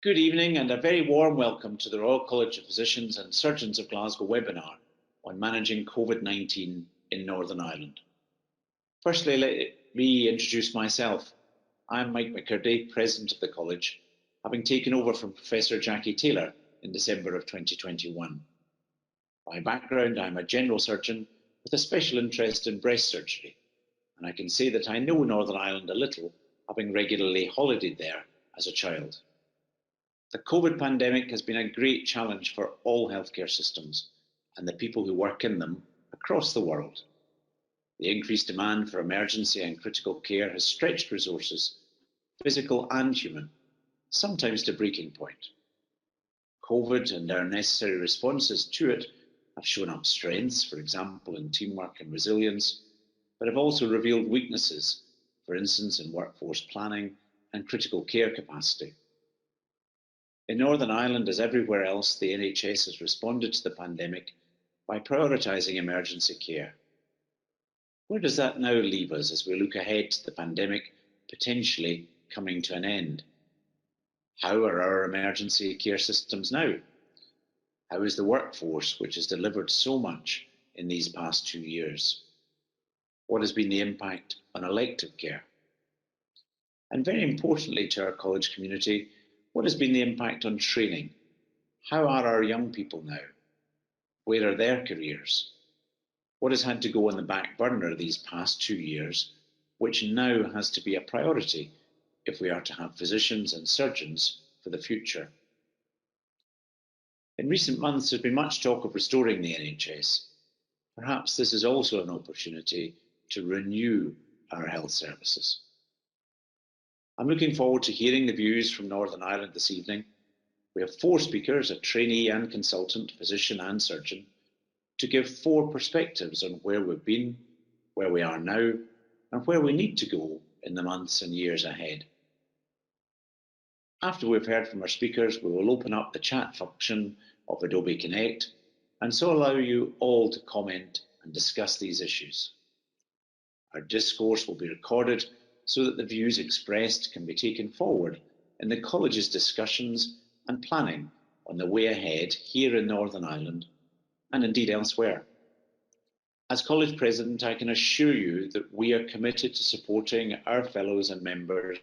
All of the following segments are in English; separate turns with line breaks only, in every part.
Good evening and a very warm welcome to the Royal College of Physicians and Surgeons of Glasgow webinar on managing COVID-19 in Northern Ireland. Firstly, let me introduce myself. I'm Mike McCurdy, President of the College, having taken over from Professor Jackie Taylor in December of 2021. By background, I'm a general surgeon with a special interest in breast surgery, and I can say that I know Northern Ireland a little, having regularly holidayed there as a child. The COVID pandemic has been a great challenge for all healthcare systems and the people who work in them across the world. The increased demand for emergency and critical care has stretched resources, physical and human, sometimes to breaking point. COVID and our necessary responses to it have shown up strengths, for example, in teamwork and resilience, but have also revealed weaknesses, for instance, in workforce planning and critical care capacity. In Northern Ireland, as everywhere else, the NHS has responded to the pandemic by prioritising emergency care. Where does that now leave us as we look ahead to the pandemic potentially coming to an end? How are our emergency care systems now? How is the workforce, which has delivered so much in these past 2 years? What has been the impact on elective care? And very importantly to our college community, what has been the impact on training? How are our young people now? Where are their careers? What has had to go on the back burner these past 2 years, which now has to be a priority if we are to have physicians and surgeons for the future? In recent months, there's been much talk of restoring the NHS. Perhaps this is also an opportunity to renew our health services. I'm looking forward to hearing the views from Northern Ireland this evening. We have 4 speakers, a trainee and consultant, physician and surgeon, to give 4 perspectives on where we've been, where we are now, and where we need to go in the months and years ahead. After we've heard from our speakers, we will open up the chat function of Adobe Connect and so allow you all to comment and discuss these issues. Our discourse will be recorded so that the views expressed can be taken forward in the college's discussions and planning on the way ahead here in Northern Ireland and indeed elsewhere. As College President, I can assure you that we are committed to supporting our fellows and members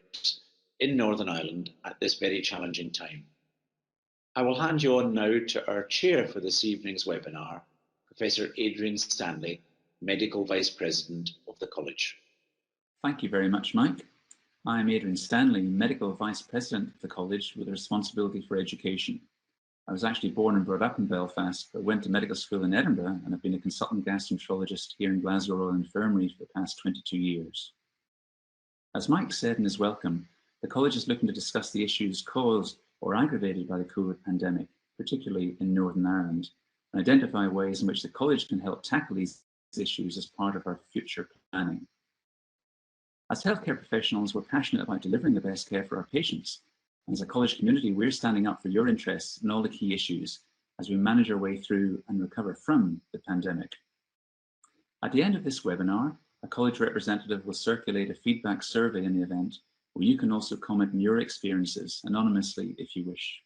in Northern Ireland at this very challenging time. I will hand you on now to our chair for this evening's webinar, Professor Adrian Stanley, Medical Vice President of the College.
Thank you very much, Mike. I am Adrian Stanley, Medical Vice President of the College with a responsibility for education. I was actually born and brought up in Belfast, but went to medical school in Edinburgh and have been a consultant gastroenterologist here in Glasgow Royal Infirmary for the past 22 years. As Mike said in his welcome, the College is looking to discuss the issues caused or aggravated by the COVID pandemic, particularly in Northern Ireland, and identify ways in which the College can help tackle these issues as part of our future planning. As healthcare professionals, we're passionate about delivering the best care for our patients. And as a college community, we're standing up for your interests in all the key issues as we manage our way through and recover from the pandemic. At the end of this webinar, a college representative will circulate a feedback survey in the event where you can also comment on your experiences anonymously if you wish.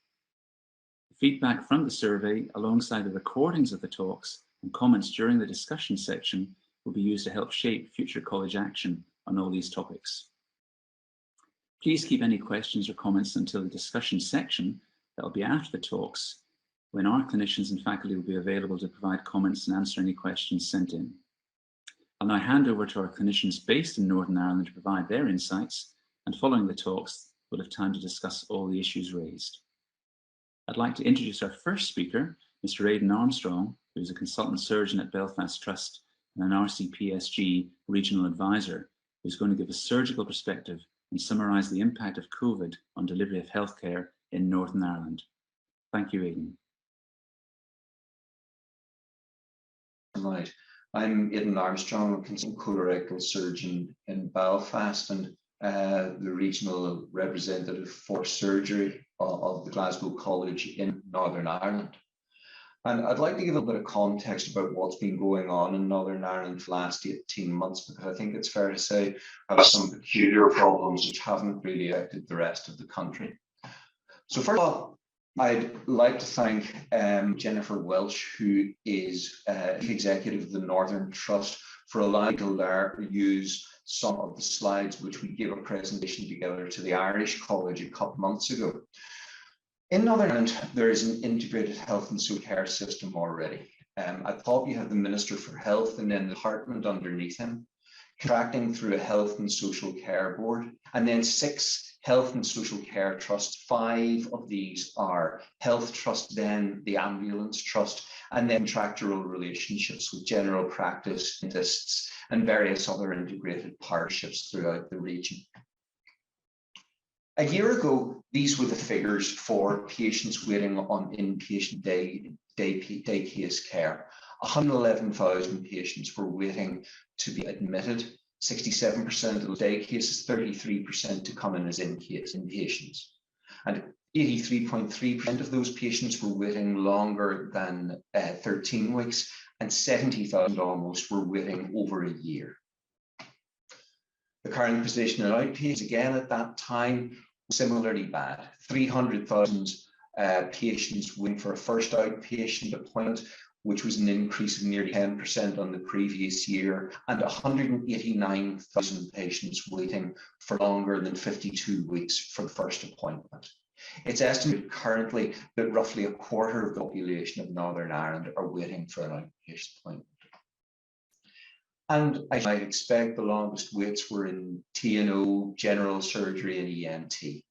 The feedback from the survey, alongside the recordings of the talks and comments during the discussion section, will be used to help shape future college action on all these topics. Please keep any questions or comments until the discussion section that will be after the talks, when our clinicians and faculty will be available to provide comments and answer any questions sent in. I'll now hand over to our clinicians based in Northern Ireland to provide their insights, and following the talks, we'll have time to discuss all the issues raised. I'd like to introduce our first speaker, Mr. Aidan Armstrong, who is a consultant surgeon at Belfast Trust and an RCPSG regional advisor, who's going to give a surgical perspective and summarise the impact of COVID on delivery of healthcare in Northern Ireland. Thank you, Aidan.
Right. I'm Aidan Armstrong, a consultant colorectal surgeon in Belfast and the regional representative for surgery of the Glasgow College in Northern Ireland. And I'd like to give a bit of context about what's been going on in Northern Ireland for the last 18 months, because I think it's fair to say we have some peculiar problems which haven't really affected the rest of the country. So first of all, I'd like to thank Jennifer Welsh, who is executive of the Northern Trust, for allowing me to use some of the slides which we gave a presentation together to the Irish College a couple of months ago. In Northern Ireland, there is an integrated health and social care system already. At the top, you have the Minister for Health and then the department underneath him, contracting through a Health and Social Care Board, and then 6 health and social care trusts. 5 of these are Health Trust, then the Ambulance Trust, and then contractual relationships with general practice dentists and various other integrated partnerships throughout the region. A year ago, these were the figures for patients waiting on inpatient day case care. 111,000 patients were waiting to be admitted. 67% of those day cases, 33% to come in as inpatients. And 83.3% of those patients were waiting longer than 13 weeks, and 70,000 almost were waiting over a year. The current position in outpatients, again at that time, similarly bad. 300,000 patients waiting for a first outpatient appointment, which was an increase of nearly 10% on the previous year, and 189,000 patients waiting for longer than 52 weeks for the first appointment. It's estimated currently that roughly a quarter of the population of Northern Ireland are waiting for an outpatient appointment. And I might expect the longest waits were in T&O, general surgery, and ENT.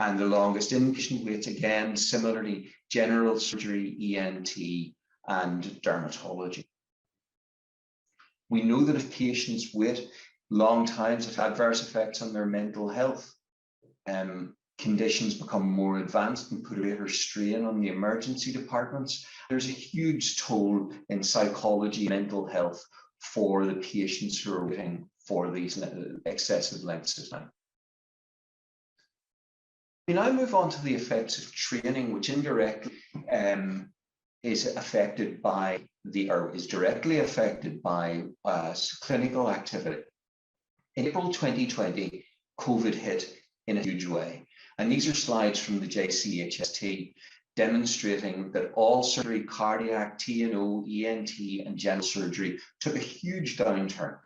And the longest inpatient waits, again, similarly, general surgery, ENT, and dermatology. We know that if patients wait long times, it has adverse effects on their mental health. Conditions become more advanced and put a greater strain on the emergency departments. There's a huge toll in psychology, mental health for the patients who are waiting for these excessive lengths of time. We now move on to the effects of training, which indirectly is affected by is directly affected by clinical activity. In April 2020, COVID hit in a huge way. And these are slides from the JCHST demonstrating that all surgery, cardiac, T&O, ENT, and general surgery took a huge downturn.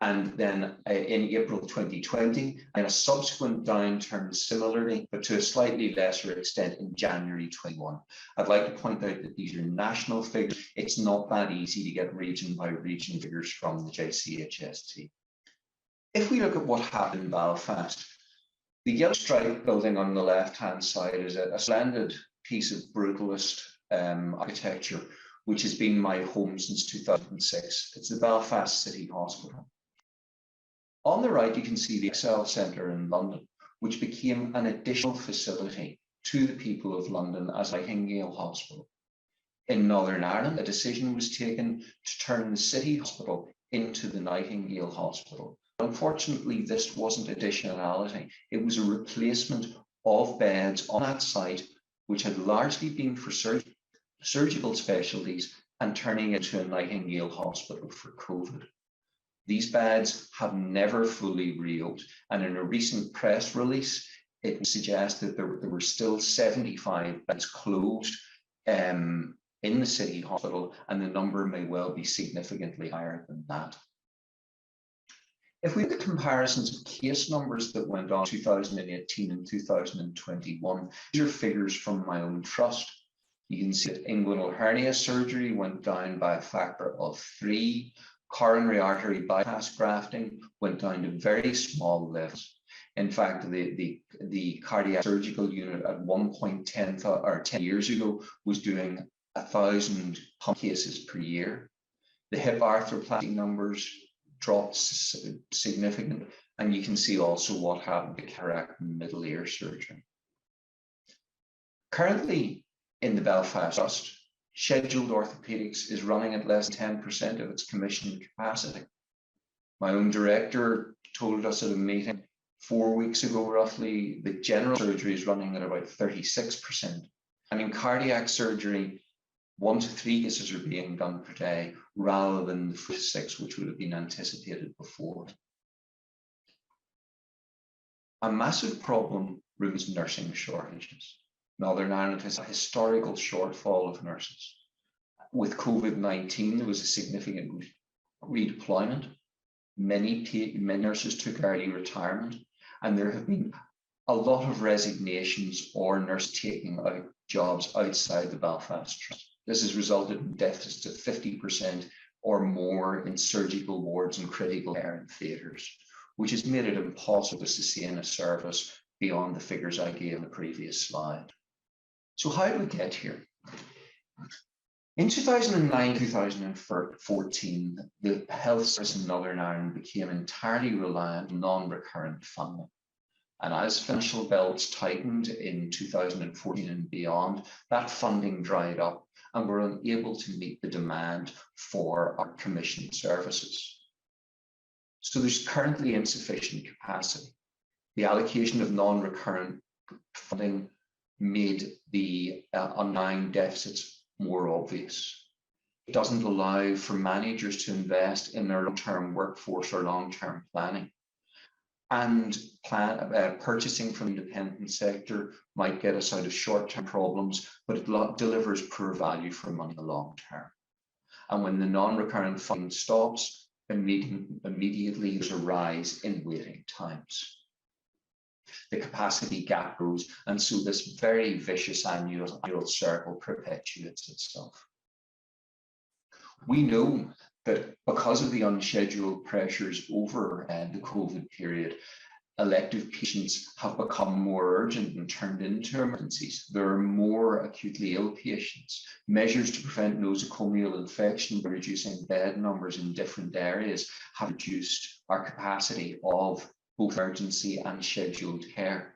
And then in April 2020, and a subsequent downturn similarly, but to a slightly lesser extent in January 21. I'd like to point out that these are national figures. It's not that easy to get region by region figures from the JCHST. If we look at what happened in Belfast, the yellow stripe building on the left-hand side is a splendid piece of brutalist architecture, which has been my home since 2006. It's the Belfast City Hospital. On the right, you can see the Excel Centre in London, which became an additional facility to the people of London as Nightingale Hospital. In Northern Ireland, a decision was taken to turn the City Hospital into the Nightingale Hospital. Unfortunately, this wasn't additionality. It was a replacement of beds on that site, which had largely been for surgical specialties, and turning it into a Nightingale Hospital for COVID. These beds have never fully reopened, and in a recent press release, it suggests that there were still 75 beds closed in the City Hospital, and the number may well be significantly higher than that. If we look at comparisons of case numbers that went on 2018 and 2021, these are figures from my own trust. You can see that inguinal hernia surgery went down by a factor of 3. Coronary artery bypass grafting went down to very small levels. In fact, the cardiac surgical unit at 10 years ago was doing 1,000 pump cases per year. The hip arthroplasty numbers dropped significantly, and you can see also what happened to cataract and middle ear surgery. Currently in the Belfast Trust, scheduled orthopaedics is running at less than 10% of its commissioned capacity. My own director told us at a meeting 4 weeks ago roughly that general surgery is running at about 36%. And in cardiac surgery, 1 to 3 cases are being done per day rather than the 4 to 6, which would have been anticipated before. A massive problem rooms nursing shortages. Northern Ireland has a historical shortfall of nurses. With COVID-19, there was a significant redeployment. Many nurses took early retirement, and there have been a lot of resignations or nurses taking out jobs outside the Belfast Trust. This has resulted in deficits of 50% or more in surgical wards and critical care and theatres, which has made it impossible to sustain a service beyond the figures I gave in the previous slide. So how did we get here? In 2009-2014, the health service in Northern Ireland became entirely reliant on non-recurrent funding. And as financial belts tightened in 2014 and beyond, that funding dried up and we're unable to meet the demand for our commissioned services. So there's currently insufficient capacity. The allocation of non-recurrent funding made the underlying deficits more obvious. It doesn't allow for managers to invest in their long-term workforce or long-term planning. And purchasing from the independent sector might get us out of short-term problems, but it delivers poor value for money in the long term. And when the non-recurrent funding stops, immediately there's a rise in waiting times. The capacity gap grows, and so this very vicious annual circle perpetuates itself. We know that because of the unscheduled pressures over the COVID period, elective patients have become more urgent and turned into emergencies. There are more acutely ill patients. Measures to prevent nosocomial infection by reducing bed numbers in different areas have reduced our capacity of both emergency and scheduled care.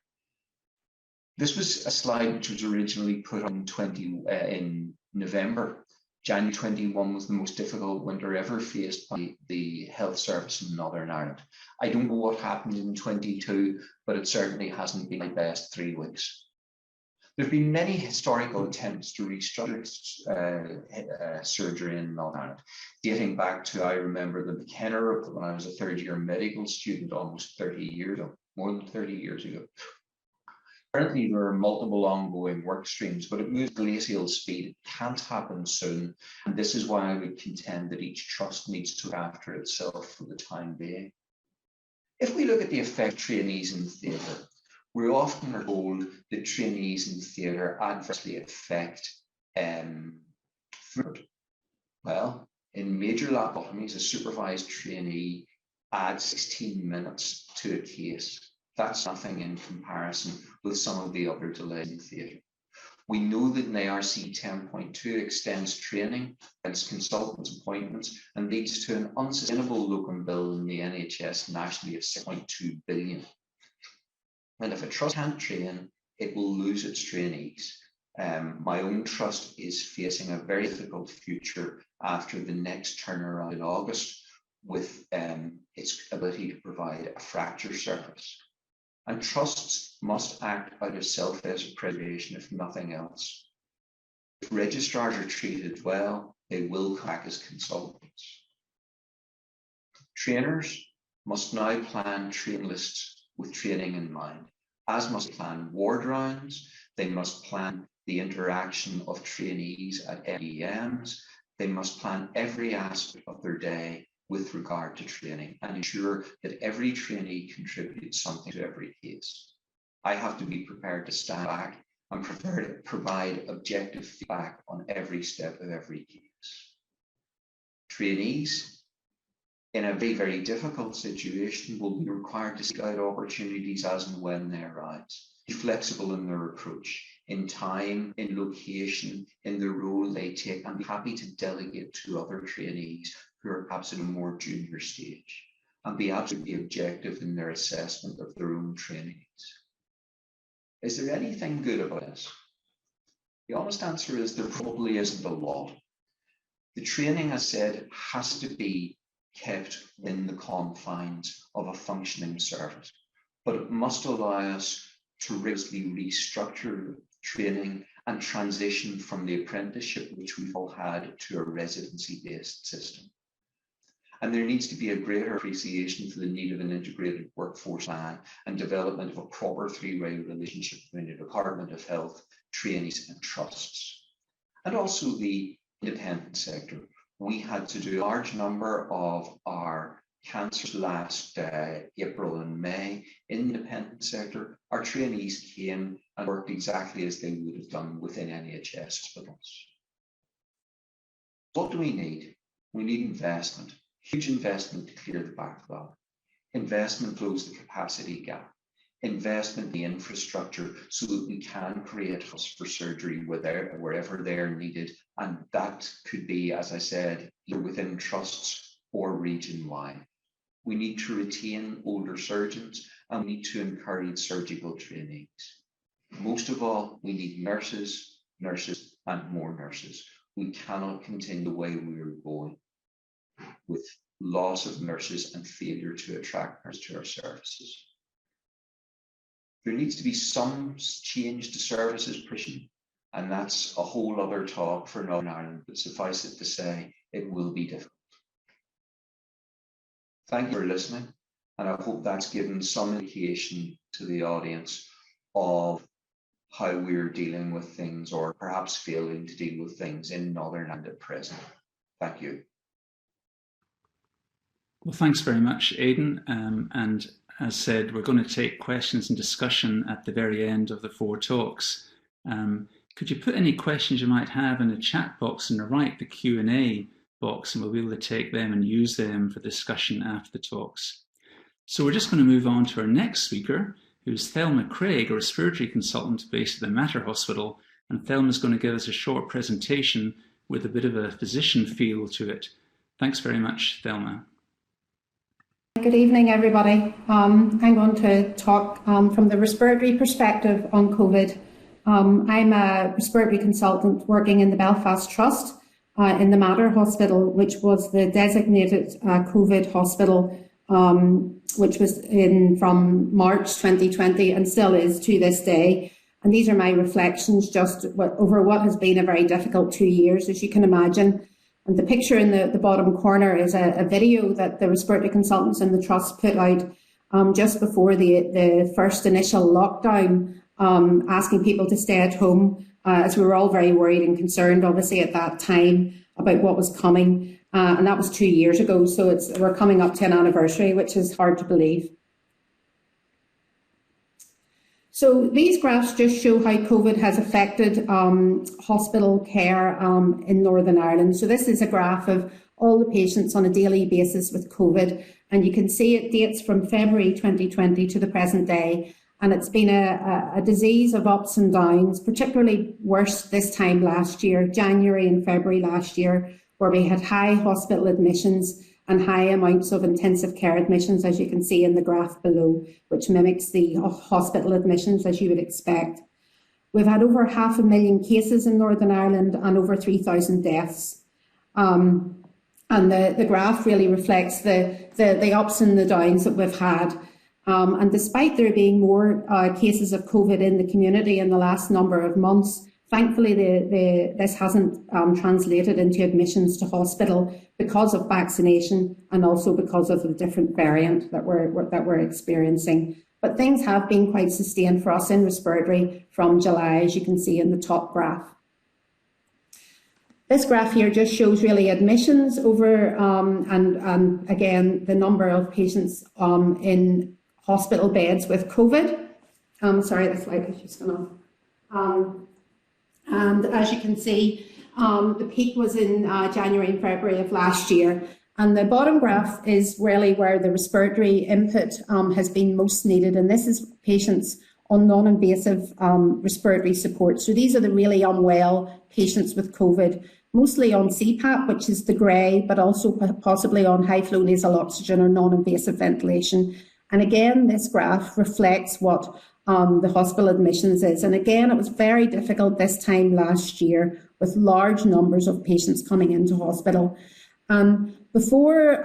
This was a slide which was originally put on in November. January 21 was the most difficult winter ever faced by the health service in Northern Ireland. I don't know what happened in 22, but it certainly hasn't been my best 3 weeks. There have been many historical attempts to restructure surgery in Northern Ireland, dating back to, I remember the McKenna report when I was a third-year medical student almost 30 years ago, more than 30 years ago. Currently, there are multiple ongoing work streams, but it moves at glacial speed. It can't happen soon. And this is why I would contend that each trust needs to look after itself for the time being. If we look at the effect of trainees in theatre, we're often told that trainees in theatre adversely affect throughput. Well, in major laparotomies, a supervised trainee adds 16 minutes to a case. That's nothing in comparison with some of the other delays in theatre. We know that an ARC 10.2 extends training, against consultants' appointments, and leads to an unsustainable locum bill in the NHS nationally of 6.2 billion. And if a trust can't train, it will lose its trainees. My own trust is facing a very difficult future after the next turnaround in August with its ability to provide a fracture service. And trusts must act out of self-preservation, if nothing else. If registrars are treated well, they will come back as consultants. Trainers must now plan train lists with training in mind, as must plan ward rounds. They must plan the interaction of trainees at MEMs. They must plan every aspect of their day with regard to training and ensure that every trainee contributes something to every case. I have to be prepared to stand back and provide objective feedback on every step of every case. Trainees, in a very, very difficult situation, will be required to seek out opportunities as and when they arise. Be flexible in their approach, in time, in location, in the role they take, and be happy to delegate to other trainees who are perhaps at a more junior stage, and be absolutely objective in their assessment of their own training needs. Is there anything good about this? The honest answer is there probably isn't a lot. The training, as said, has to be kept within the confines of a functioning service, but it must allow us to rigorously restructure training and transition from the apprenticeship which we've all had to a residency-based system. And there needs to be a greater appreciation for the need of an integrated workforce plan and development of a proper three-way relationship between the Department of Health, trainees and trusts. And also the independent sector. We had to do a large number of our cancers last April and May in the independent sector. Our trainees came and worked exactly as they would have done within NHS hospitals. What do we need? We need investment, huge investment to clear the backlog. Investment close the capacity gap. Investment in the infrastructure so that we can create hubs for surgery wherever they're needed. And that could be, as I said, either within trusts or region-wide. We need to retain older surgeons and we need to encourage surgical trainees. Most of all, we need nurses, and more nurses. We cannot continue the way we are going with loss of nurses and failure to attract nurses to our services. There needs to be some change to services provision, and that's a whole other talk for Northern Ireland, but suffice it to say, it will be difficult. Thank you for listening, and I hope that's given some indication to the audience of how we're dealing with things, or perhaps failing to deal with things in Northern Ireland at present. Thank you.
Well, thanks very much, Aidan. And as said, we're going to take questions and discussion at the very end of the 4 talks. Could you put any questions you might have in the chat box on the right, the Q&A box, and we'll be able to take them and use them for discussion after the talks. So we're just going to move on to our next speaker, who's Thelma Craig, a respiratory consultant based at the Mater Hospital. And Thelma's going to give us a short presentation with a bit of a physician feel to it. Thanks very much, Thelma.
Good evening, everybody. I'm going to talk from the respiratory perspective on COVID. I'm a respiratory consultant working in the Belfast Trust in the Mater Hospital, which was the designated COVID hospital, which was in from March 2020 and still is to this day. And these are my reflections just over what has been a very difficult 2 years, as you can imagine. And the picture in the bottom corner is a video that the respiratory consultants in the Trust put out just before the first initial lockdown, asking people to stay at home, as we were all very worried and concerned, obviously, at that time about what was coming. And that was 2 years ago, so we're coming up to an anniversary, which is hard to believe. So these graphs just show how COVID has affected hospital care in Northern Ireland. So this is a graph of all the patients on a daily basis with COVID, and you can see it dates from February 2020 to the present day. And it's been a disease of ups and downs, particularly worse this time last year, January and February last year, where we had high hospital admissions and high amounts of intensive care admissions, as you can see in the graph below, which mimics the hospital admissions as you would expect. We've had over 500,000 cases in Northern Ireland and over 3,000 deaths. And the graph really reflects the ups and the downs that we've had. And despite there being more cases of COVID in the community in the last number of months, thankfully this hasn't translated into admissions to hospital because of vaccination and also because of the different variant that we're experiencing. But things have been quite sustained for us in respiratory from July, as you can see in the top graph. This graph here just shows really admissions over and again the number of patients in hospital beds with COVID. Sorry, the slide has just gone off. And as you can see, the peak was in January and February of last year. And the bottom graph is really where the respiratory input has been most needed. And this is patients on non-invasive respiratory support. So these are the really unwell patients with COVID, mostly on CPAP, which is the grey, but also possibly on high flow nasal oxygen or non-invasive ventilation. And again, this graph reflects what the hospital admissions is. And again, it was very difficult this time last year with large numbers of patients coming into hospital. Before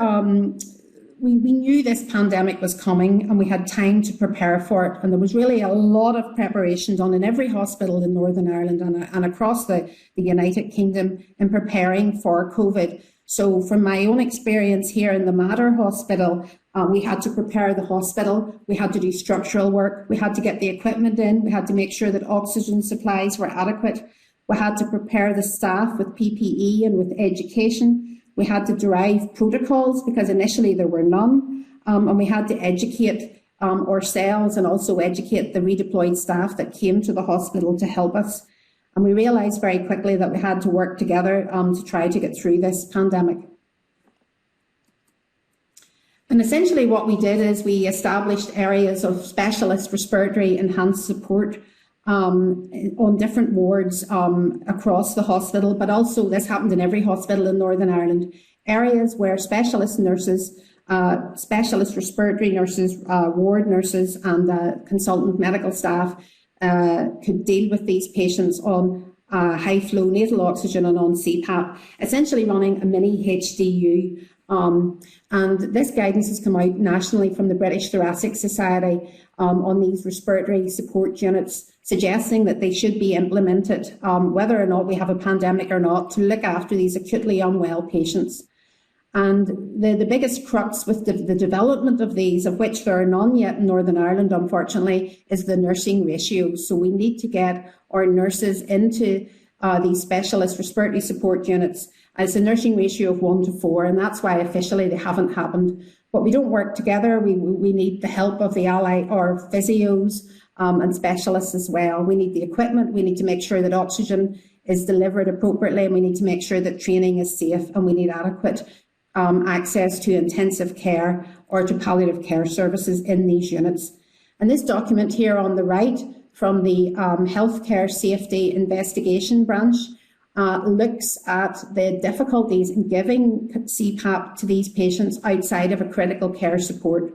we knew this pandemic was coming and we had time to prepare for it. And there was really a lot of preparation done in every hospital in Northern Ireland and across the United Kingdom in preparing for COVID. So from my own experience here in the Mater Hospital, we had to prepare the hospital, we had to do structural work, we had to get the equipment in, we had to make sure that oxygen supplies were adequate, we had to prepare the staff with PPE and with education, we had to derive protocols because initially there were none, and we had to educate ourselves and also educate the redeployed staff that came to the hospital to help us. And we realised very quickly that we had to work together to try to get through this pandemic. And essentially what we did is we established areas of specialist respiratory enhanced support on different wards across the hospital, but also this happened in every hospital in Northern Ireland, areas where specialist nurses, specialist respiratory nurses, ward nurses and consultant medical staff could deal with these patients on high flow nasal oxygen and on CPAP, essentially running a mini HDU. And this guidance has come out nationally from the British Thoracic Society on these respiratory support units, suggesting that they should be implemented, whether or not we have a pandemic or not, to look after these acutely unwell patients. And the biggest crux with the development of these, of which there are none yet in Northern Ireland, unfortunately, is the nursing ratio. So we need to get our nurses into these specialist respiratory support units. It's a nursing ratio of 1 to 4, and that's why officially they haven't happened. But we don't work together. We need the help of the ally or physios and specialists as well. We need the equipment. We need to make sure that oxygen is delivered appropriately, and we need to make sure that training is safe, and we need adequate access to intensive care or to palliative care services in these units. And this document here on the right from the Healthcare Safety Investigation Branch looks at the difficulties in giving CPAP to these patients outside of a critical care support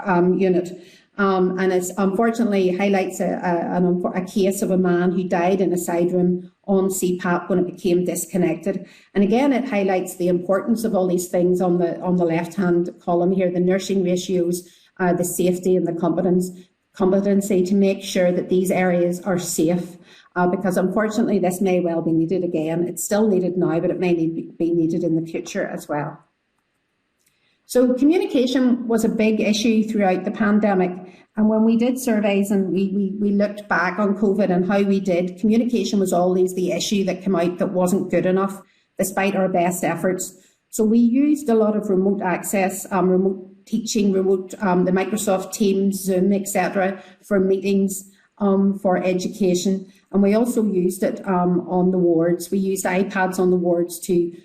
unit. And it unfortunately highlights a case of a man who died in a side room on CPAP when it became disconnected. And again, it highlights the importance of all these things on the left-hand column here, the nursing ratios, the safety and the competency to make sure that these areas are safe. Because unfortunately, this may well be needed again. It's still needed now, but it may be needed in the future as well. So communication was a big issue throughout the pandemic. And when we did surveys and we looked back on COVID and how we did, communication was always the issue that came out that wasn't good enough, despite our best efforts. So we used a lot of remote access, remote teaching, the Microsoft Teams, Zoom, etc. for meetings, for education. And we also used it on the wards. We used iPads on the wards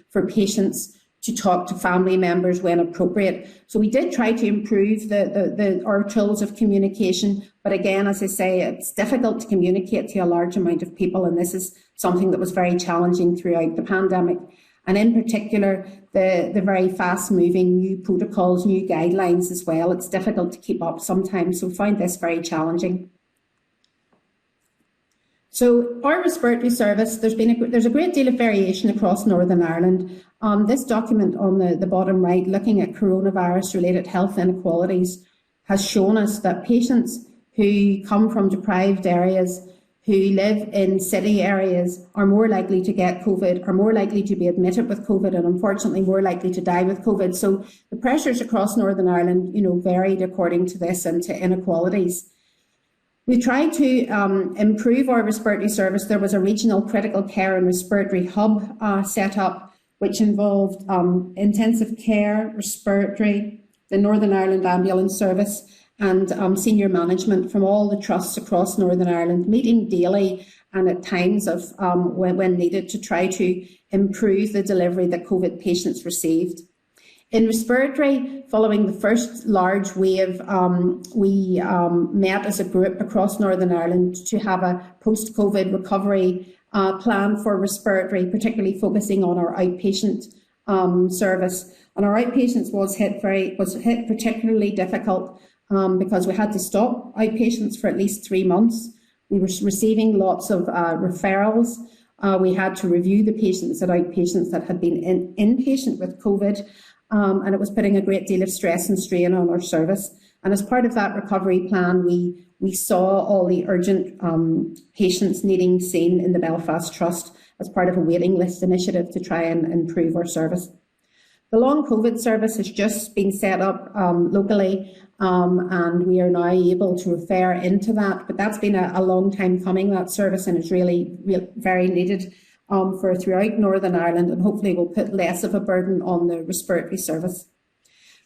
for patients to talk to family members when appropriate. So we did try to improve our tools of communication, but again, as I say, it's difficult to communicate to a large amount of people, and this is something that was very challenging throughout the pandemic. And in particular, the very fast-moving new protocols, new guidelines as well. It's difficult to keep up sometimes, so we find this very challenging. So our respiratory service, there's a great deal of variation across Northern Ireland. This document on the bottom right, looking at coronavirus-related health inequalities, has shown us that patients who come from deprived areas, who live in city areas, are more likely to get COVID, are more likely to be admitted with COVID, and unfortunately more likely to die with COVID. So the pressures across Northern Ireland, varied according to this and to inequalities. We tried to improve our respiratory service. There was a regional critical care and respiratory hub set up, which involved intensive care, respiratory, the Northern Ireland Ambulance Service, and senior management from all the trusts across Northern Ireland, meeting daily and at times of when needed to try to improve the delivery that COVID patients received. In respiratory, following the first large wave, we met as a group across Northern Ireland to have a post-COVID recovery plan for respiratory, particularly focusing on our outpatient service. And our outpatients was hit particularly difficult because we had to stop outpatients for at least 3 months. We were receiving lots of referrals. We had to review the patients at outpatients that had been inpatient with COVID. And it was putting a great deal of stress and strain on our service. And as part of that recovery plan, we saw all the urgent patients needing seen in the Belfast Trust as part of a waiting list initiative to try and improve our service. The long COVID service has just been set up locally, and we are now able to refer into that. But that's been a long time coming, that service, and it's really very needed for throughout Northern Ireland, and hopefully will put less of a burden on the respiratory service.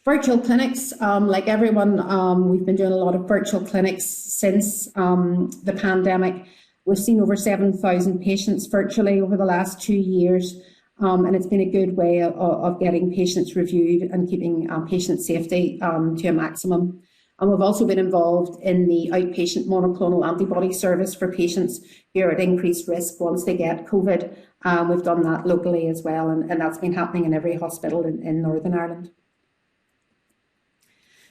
Virtual clinics, like everyone, we've been doing a lot of virtual clinics since the pandemic. We've seen over 7,000 patients virtually over the last 2 years, and it's been a good way of getting patients reviewed and keeping patient safety to a maximum. And we've also been involved in the outpatient monoclonal antibody service for patients who are at increased risk once they get COVID. We've done that locally as well, and that's been happening in every hospital in Northern Ireland.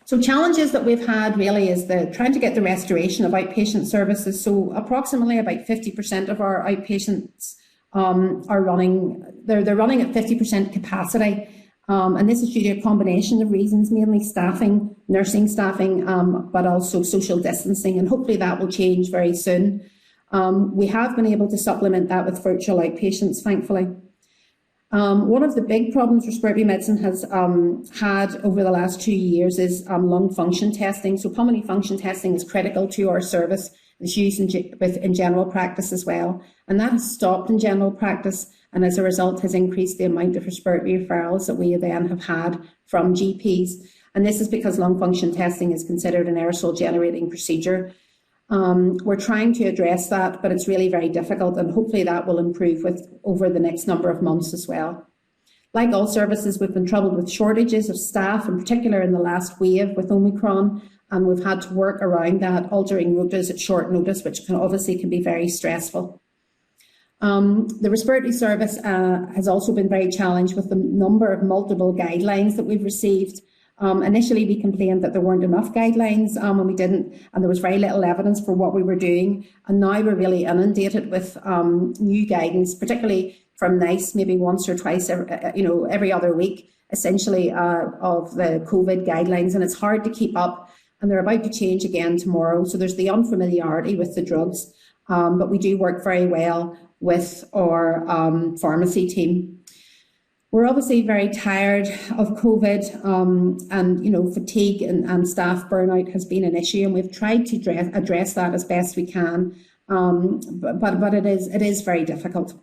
So challenges that we've had really is trying to get the restoration of outpatient services. So approximately about 50% of our outpatients are running, they're running at 50% capacity. And this is due to a combination of reasons, mainly staffing, nursing staffing, but also social distancing, and hopefully that will change very soon. We have been able to supplement that with virtual outpatients, thankfully. One of the big problems respiratory medicine has had over the last 2 years is lung function testing. So pulmonary function testing is critical to our service. It's used in general practice as well. And that has stopped in general practice, and as a result has increased the amount of respiratory referrals that we then have had from GPs. And this is because lung function testing is considered an aerosol generating procedure. We're trying to address that, but it's really very difficult, and hopefully that will improve over the next number of months as well. Like all services, we've been troubled with shortages of staff, in particular in the last wave with Omicron, and we've had to work around that, altering rotas at short notice, which can be very stressful. The respiratory service has also been very challenged with the number of multiple guidelines that we've received. Initially, we complained that there weren't enough guidelines, and there was very little evidence for what we were doing. And now we're really inundated with new guidance, particularly from NICE, maybe once or twice, every other week, essentially, of the COVID guidelines, and it's hard to keep up. And they're about to change again tomorrow. So there's the unfamiliarity with the drugs, but we do work very well with our pharmacy team. We're obviously very tired of COVID, and fatigue and staff burnout has been an issue, and we've tried to address that as best we can. But it is very difficult,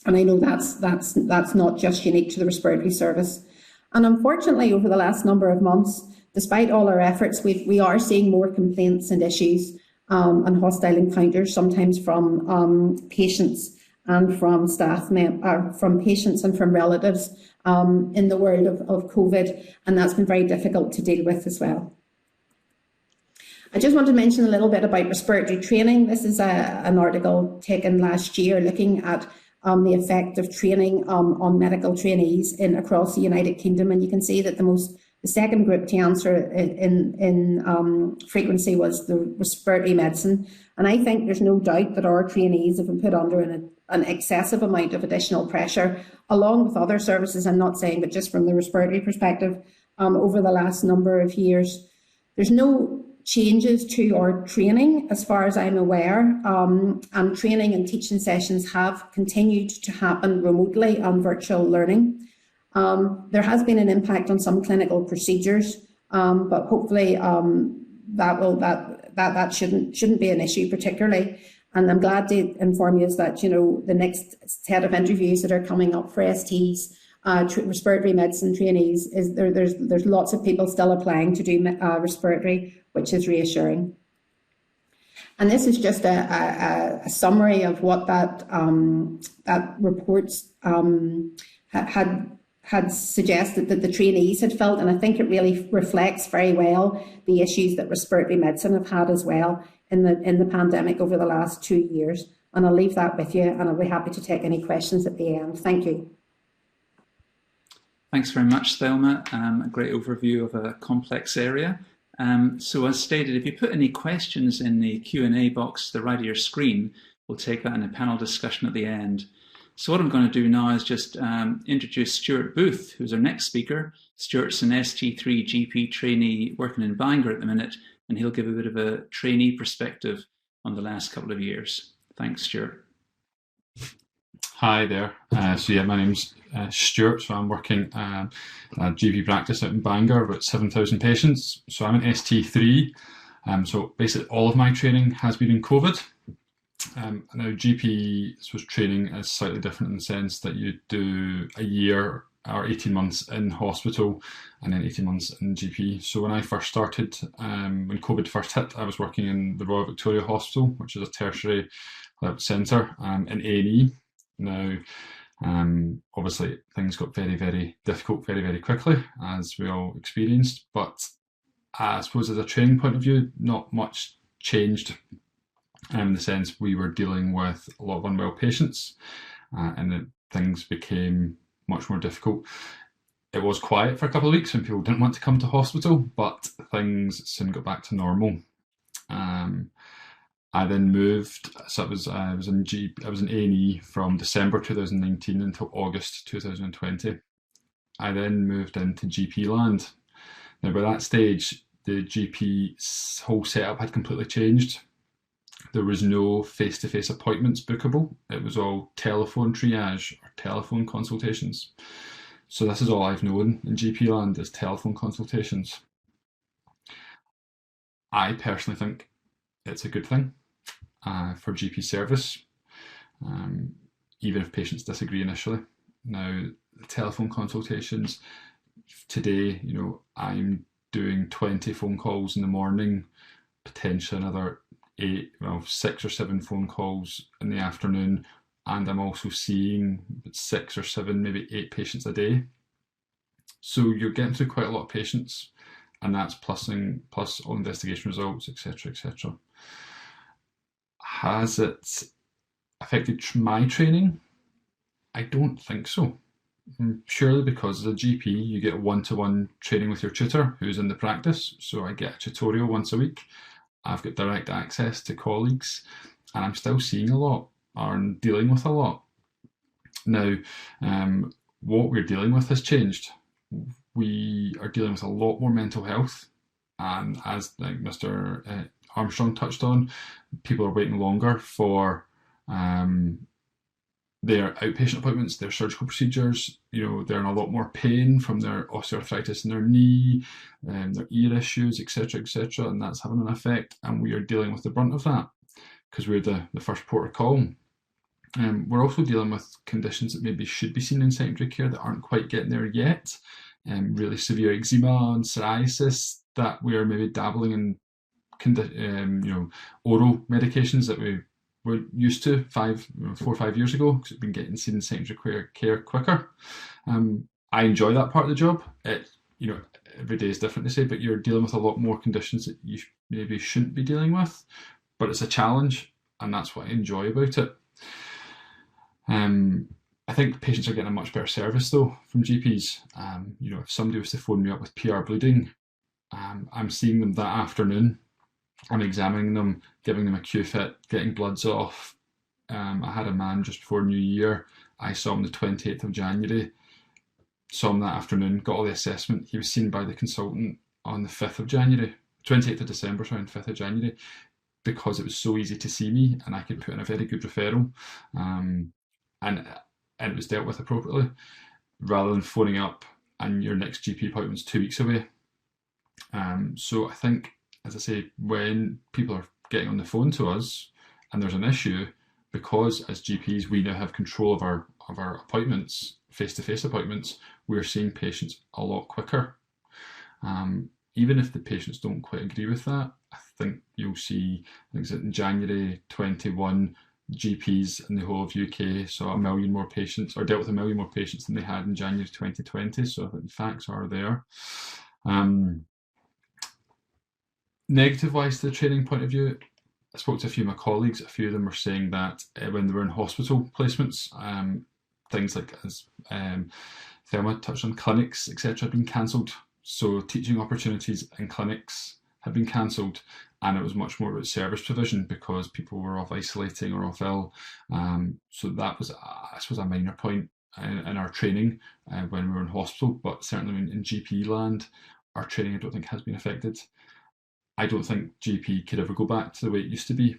and I know that's not just unique to the respiratory service. And unfortunately, over the last number of months, despite all our efforts, we are seeing more complaints and issues and hostile encounters, sometimes from patients and from from patients and from relatives in the world of COVID, and that's been very difficult to deal with as well. I just want to mention a little bit about respiratory training. This is an article taken last year looking at the effect of training on medical trainees across the United Kingdom, and you can see that the second group to answer in frequency was the respiratory medicine. And I think there's no doubt that our trainees have been put under an excessive amount of additional pressure, along with other services, I'm not saying, but just from the respiratory perspective, over the last number of years. There's no changes to our training, as far as I'm aware, and training and teaching sessions have continued to happen remotely on virtual learning. There has been an impact on some clinical procedures, but hopefully that shouldn't be an issue particularly. And I'm glad to inform you that the next set of interviews that are coming up for STs, respiratory medicine trainees, is there's lots of people still applying to do respiratory, which is reassuring. And this is just a summary of what that reports had suggested that the trainees had felt, and I think it really reflects very well the issues that respiratory medicine have had as well in the pandemic over the last 2 years. And I'll leave that with you, and I'll be happy to take any questions at the end. Thank you.
Thanks very much, Thelma. A great overview of a complex area. So as stated, if you put any questions in the Q&A box to the right of your screen, we'll take that in a panel discussion at the end. So what I'm going to do now is just introduce Stuart Booth, who's our next speaker. Stuart's an ST3 GP trainee working in Bangor at the minute, and he'll give a bit of a trainee perspective on the last couple of years. Thanks, Stuart.
Hi there. My name's Stuart. So I'm working at a GP practice out in Bangor, about 7,000 patients. So I'm an ST3. So basically all of my training has been in COVID. Now GP training is slightly different in the sense that you do a year or 18 months in hospital and then 18 months in GP. So when I first started, when COVID first hit, I was working in the Royal Victoria Hospital, which is a tertiary centre in A&E. Now, obviously things got very, very difficult very, very quickly, as we all experienced, but I suppose as a training point of view, not much changed in the sense we were dealing with a lot of unwell patients and things became much more difficult. It was quiet for a couple of weeks when people didn't want to come to hospital, but things soon got back to normal. I then moved, so I was in A&E from December 2019 until August 2020. I then moved into GP land. Now by that stage, the GP whole setup had completely changed. There was no face-to-face appointments bookable. It was all telephone triage or telephone consultations. So this is all I've known in GP land is telephone consultations. I personally think it's a good thing for GP service, even if patients disagree initially. Now, the telephone consultations today, I'm doing 20 phone calls in the morning, potentially another 6 or 7 phone calls in the afternoon, and I'm also seeing 6 or 7, maybe 8 patients a day. So you're getting through quite a lot of patients, and that's plus all investigation results, etc., etc. Has it affected my training? I don't think so. Purely because as a GP, you get one-to-one training with your tutor who's in the practice. So I get a tutorial once a week. I've got direct access to colleagues, and I'm still seeing a lot or dealing with a lot. Now, what we're dealing with has changed. We are dealing with a lot more mental health, and as like Mr. Armstrong touched on, people are waiting longer for their outpatient appointments, their surgical procedures. They're in a lot more pain from their osteoarthritis in their knee, their ear issues, etc., etc., and that's having an effect. And we are dealing with the brunt of that because we're the first port of call. We're also dealing with conditions that maybe should be seen in secondary care that aren't quite getting there yet. Really severe eczema and psoriasis that we are maybe dabbling in oral medications that we were used to 4 or 5 years ago because it's been getting seen in secondary care quicker. I enjoy that part of the job. Every day is different to say, but you're dealing with a lot more conditions that you maybe shouldn't be dealing with, but it's a challenge, and that's what I enjoy about it. I think patients are getting a much better service though from GPs. If somebody was to phone me up with PR bleeding, I'm seeing them that afternoon. I'm examining them, giving them a Q-fit, getting bloods off. I had a man just before New Year. I saw him the 28th of January, saw him that afternoon, got all the assessment. He was seen by the consultant on the 5th of January, 28th of December, sorry, and 5th of January, because it was so easy to see me and I could put in a very good referral. And it was dealt with appropriately, rather than phoning up and your next GP appointment's 2 weeks away. So I think, as I say, when people are getting on the phone to us and there's an issue, because as GPs we now have control of our appointments, face-to-face appointments, we're seeing patients a lot quicker. Even if the patients don't quite agree with that, I think you'll see, I think in January 21, GPs in the whole of UK saw 1 million more patients, or dealt with 1 million more patients than they had in January 2020. So I think the facts are there. Negative wise to the training point of view, I spoke to a few of my colleagues. A few of them were saying that when they were in hospital placements, things like, as Thelma touched on, clinics, etc., have been cancelled. So teaching opportunities in clinics have been cancelled, and it was much more about service provision because people were off isolating or off ill. So that was, I suppose, a minor point in our training when we were in hospital, but certainly in GP land, our training I don't think has been affected. I don't think GP could ever go back to the way it used to be,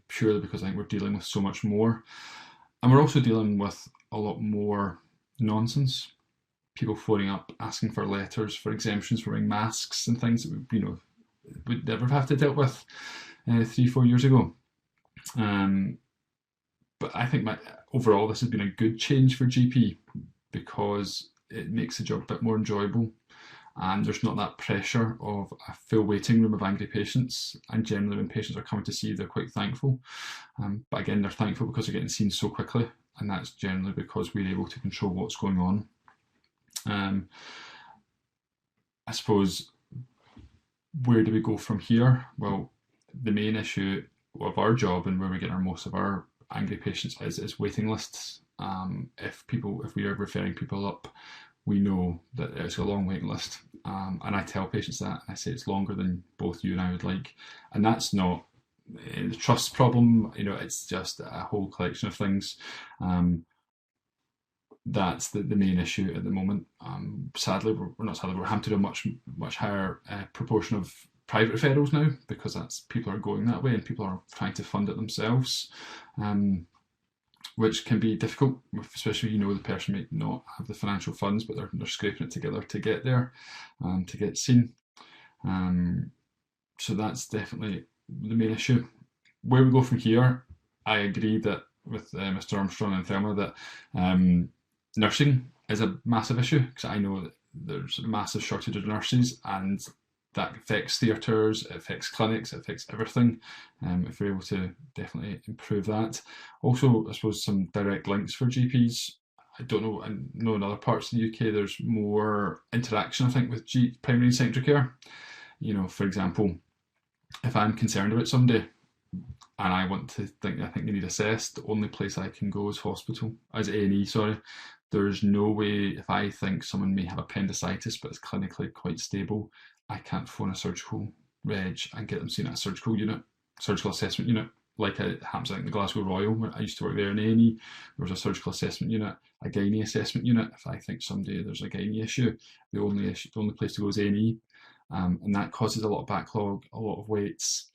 purely because I think we're dealing with so much more. And we're also dealing with a lot more nonsense. People phoning up asking for letters for exemptions for wearing masks and things that we'd never have to deal with 3-4 years ago. But I think overall this has been a good change for GP because it makes the job a bit more enjoyable, and there's not that pressure of a full waiting room of angry patients. And generally when patients are coming to see you, they're quite thankful. But again, they're thankful because they're getting seen so quickly, and that's generally because we're able to control what's going on. I suppose, where do we go from here? Well, the main issue of our job and where we get most of our angry patients is waiting lists. If we are referring people up, we know that it's a long waiting list, and I tell patients that, and I say it's longer than both you and I would like, and that's not the trust problem. It's just a whole collection of things. That's the main issue at the moment. Sadly, we're having to do a much higher proportion of private referrals now, because people are going that way and people are trying to fund it themselves, which can be difficult, especially the person may not have the financial funds, but they're scraping it together to get there, to get seen. So that's definitely the main issue. Where we go from here, I agree that with Mr. Armstrong and Thelma that nursing is a massive issue, because I know that there's a massive shortage of nurses, and that affects theatres, it affects clinics, it affects everything. If we're able to definitely improve that. Also, I suppose some direct links for GPs. I don't know, I know in other parts of the UK there's more interaction, I think, with primary and secondary care. For example, if I'm concerned about somebody and I think they need assessed, the only place I can go is A&E, sorry. There's no way, if I think someone may have appendicitis but is clinically quite stable, I can't phone a surgical reg and get them seen at a surgical assessment unit, like it happens in the Glasgow Royal, where I used to work there in A&E. There was a surgical assessment unit, a gynae assessment unit. If I think there's a gynae issue, the only place to go is A&E, and that causes a lot of backlog, a lot of waits.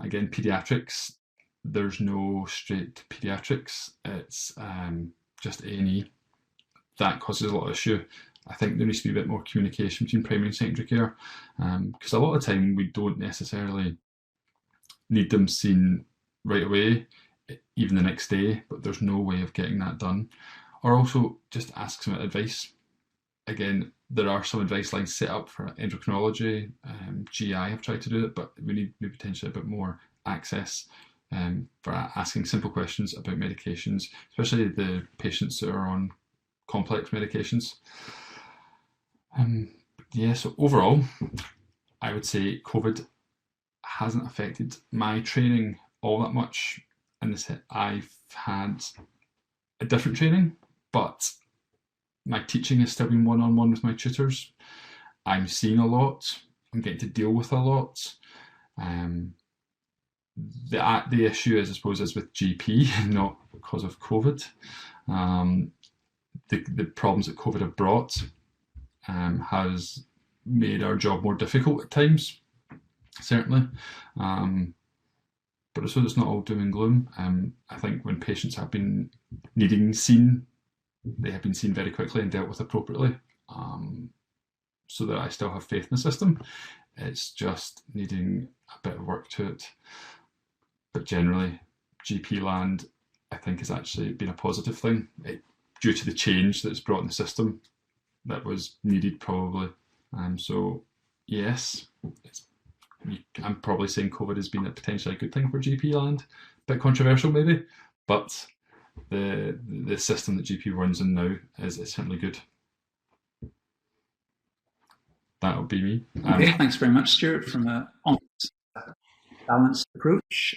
Again, paediatrics, there's no straight paediatrics. It's just A&E. That causes a lot of issue. I think there needs to be a bit more communication between primary and secondary care, because a lot of the time we don't necessarily need them seen right away, even the next day, but there's no way of getting that done. Or also just ask some advice. Again, there are some advice lines set up for endocrinology, GI have tried to do it, but we need maybe potentially a bit more access for asking simple questions about medications, especially the patients that are on complex medications. So overall, I would say COVID hasn't affected my training all that much. And I've had a different training, but my teaching has still been one-on-one with my tutors. I'm seeing a lot. I'm getting to deal with a lot. The issue is, I suppose, is with GP, not because of COVID. The problems that COVID have brought has made our job more difficult at times, certainly. But I suppose it's not all doom and gloom. I think when patients have been needing seen, they have been seen very quickly and dealt with appropriately, so that I still have faith in the system. It's just needing a bit of work to it. But generally, GP land, I think, has actually been a positive thing, due to the change that's brought in the system that was needed, probably. So yes, I'm probably saying COVID has been potentially a good thing for GP land. A bit controversial maybe, but the system that GP runs in now is certainly good. That'll be me.
Okay, thanks very much, Stuart, from a balanced approach,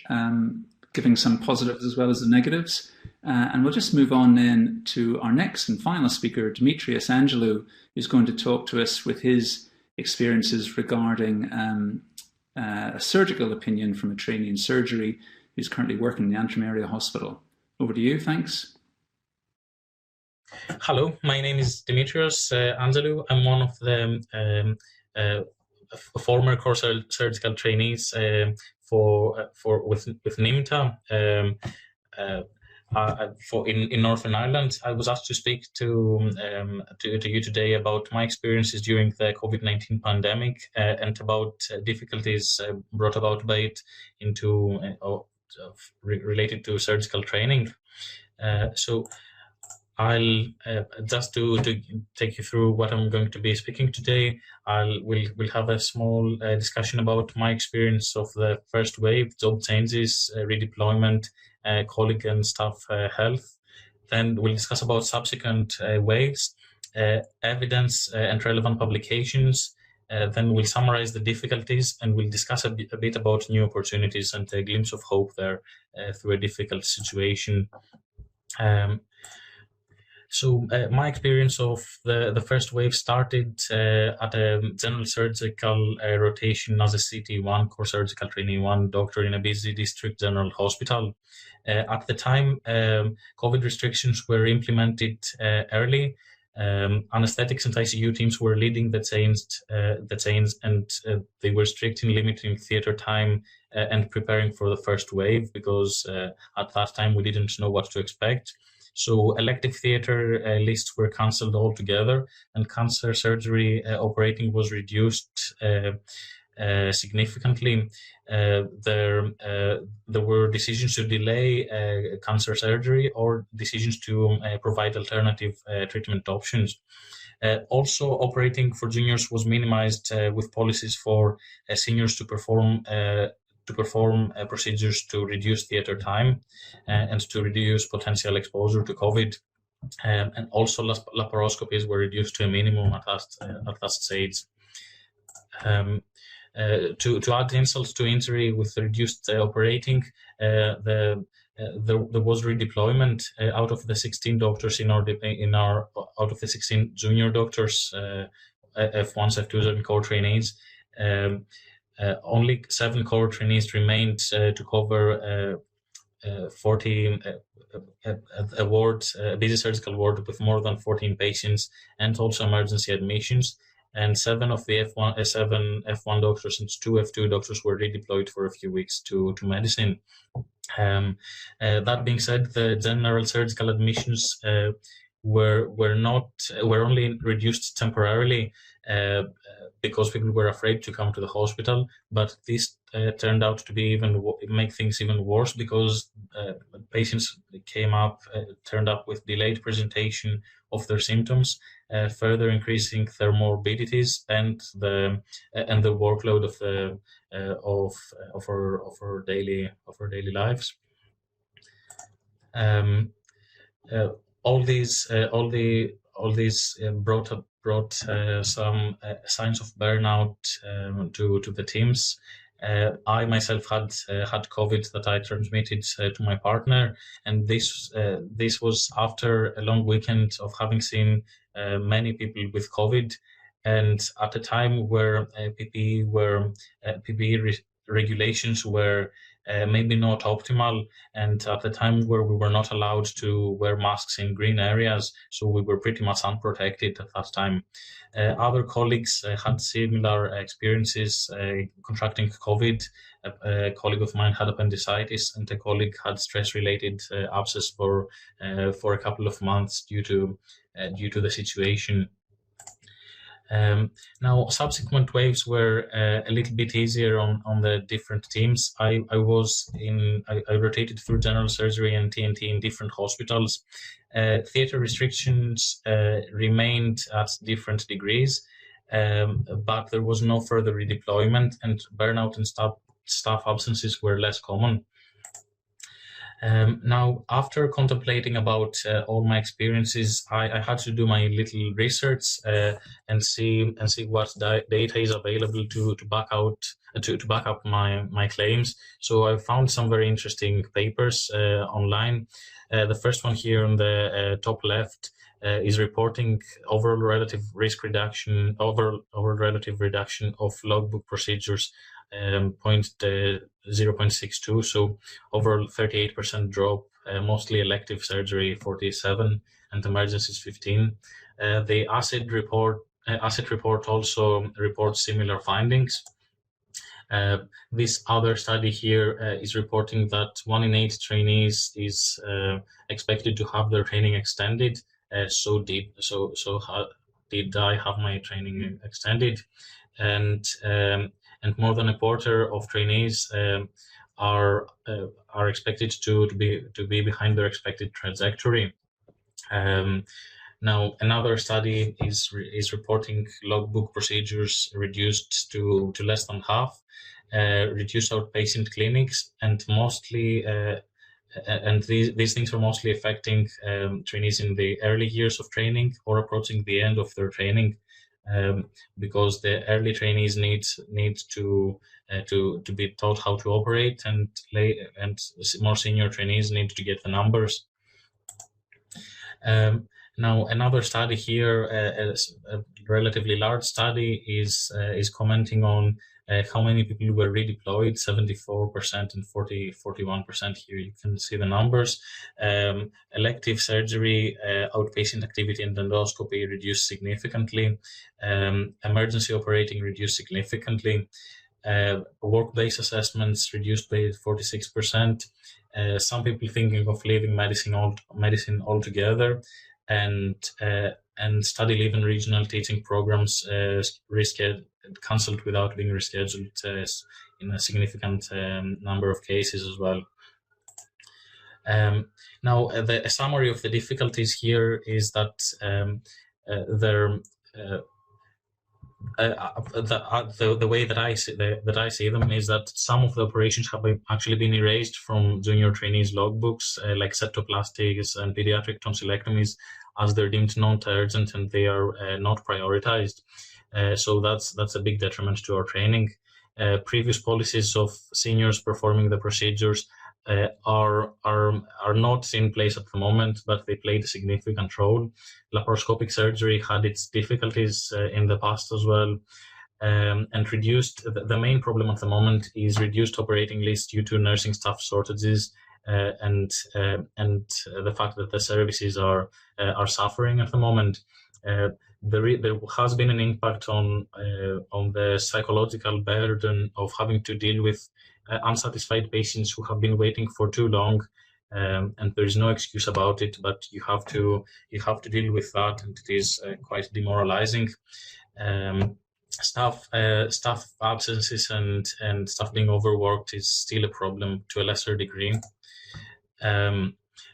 giving some positives as well as the negatives. And we'll just move on then to our next and final speaker, Demetrios Angelou, who's going to talk to us with his experiences regarding a surgical opinion from a trainee in surgery who's currently working in the Antrim Area Hospital. Over to you, thanks.
Hello, my name is Demetrios Angelou. I'm one of the former core surgical trainees with NIMTA. in Northern Ireland, I was asked to speak to you today about my experiences during the COVID-19 pandemic and about difficulties brought about by it related to surgical training. So I'll just to take you through what I'm going to be speaking today. We'll have a small discussion about my experience of the first wave, job changes, redeployment, colleague and staff health. Then we'll discuss about subsequent waves, evidence and relevant publications. Then we'll summarize the difficulties, and we'll discuss a bit about new opportunities and a glimpse of hope there through a difficult situation. So my experience of the first wave started at a general surgical rotation as a CT1, core surgical trainee 1 doctor in a busy district general hospital. At the time, COVID restrictions were implemented early. Anesthetics and ICU teams were leading the chains, and they were strict in limiting theatre time and preparing for the first wave, because at that time we didn't know what to expect. So elective theatre lists were cancelled altogether, and cancer surgery operating was reduced significantly. There were decisions to delay cancer surgery or decisions to provide alternative treatment options. Also, operating for juniors was minimized with policies for seniors to perform procedures to reduce theatre time and to reduce potential exposure to COVID. And also laparoscopies were reduced to a minimum at that stage. To add insult to injury with reduced operating, there was redeployment out of the 16 doctors out of the 16 junior doctors, F1s, F2s, and core trainees. Only 7 core trainees remained to cover 40 a busy surgical ward with more than 14 patients, and also emergency admissions. And 7 of the seven F1 doctors and 2 F2 doctors were redeployed for a few weeks to medicine. That being said, the general surgical admissions were only reduced temporarily because people were afraid to come to the hospital. But this turned out to make things even worse, because patients turned up with delayed presentation of their symptoms, further increasing their morbidities and the workload of our daily lives. All these brought some signs of burnout to the teams. I myself had COVID that I transmitted to my partner, and this was after a long weekend of having seen many people with COVID, and at a time where PPE regulations were maybe not optimal, and at the time where we were not allowed to wear masks in green areas, so we were pretty much unprotected at that time. Other colleagues had similar experiences contracting COVID. A colleague of mine had appendicitis, and a colleague had stress-related abscess for a couple of months due to the situation. Now, subsequent waves were a little bit easier on the different teams. I rotated through general surgery and TNT in different hospitals. Theatre restrictions remained at different degrees, but there was no further redeployment, and burnout and staff absences were less common. Now, after contemplating about all my experiences, I had to do my little research and see what data is available to back up my claims. So I found some very interesting papers online. The first one here on the top left is reporting overall relative reduction of logbook procedures 0.62, so overall 38% drop, mostly elective surgery 47, and emergencies 15. The ACID report also reports similar findings. This other study here is reporting that 1 in 8 trainees is expected to have their training extended. So did I have my training extended, and more than a quarter of trainees are expected to be behind their expected trajectory. Now, another study is reporting logbook procedures reduced to less than half, reduced outpatient clinics, and mostly and these things are mostly affecting trainees in the early years of training or approaching the end of their training, because the early trainees need to be taught how to operate, and more senior trainees need to get the numbers. Now, another study here, a relatively large study, is commenting on how many people were redeployed, 74% and 41% here. You can see the numbers. Elective surgery, outpatient activity and endoscopy reduced significantly. Emergency operating reduced significantly. Work-based assessments reduced by 46%. Some people thinking of leaving medicine altogether, and study leave and regional teaching programs cancelled without being rescheduled in a significant number of cases as well. Now, a summary of the difficulties here is that the way that I see them is that some of the operations have actually been erased from junior trainees' logbooks, like septoplastics and pediatric tonsillectomies, as they're deemed non-urgent and they are not prioritized. So that's a big detriment to our training. Previous policies of seniors performing the procedures are not in place at the moment, but they played a significant role. Laparoscopic surgery had its difficulties in the past as well, and reduced. The main problem at the moment is reduced operating lists due to nursing staff shortages, and the fact that the services are suffering at the moment. There has been an impact on the psychological burden of having to deal with unsatisfied patients who have been waiting for too long, and there is no excuse about it. But you have to deal with that, and it is quite demoralizing. Staff absences and staff being overworked is still a problem to a lesser degree.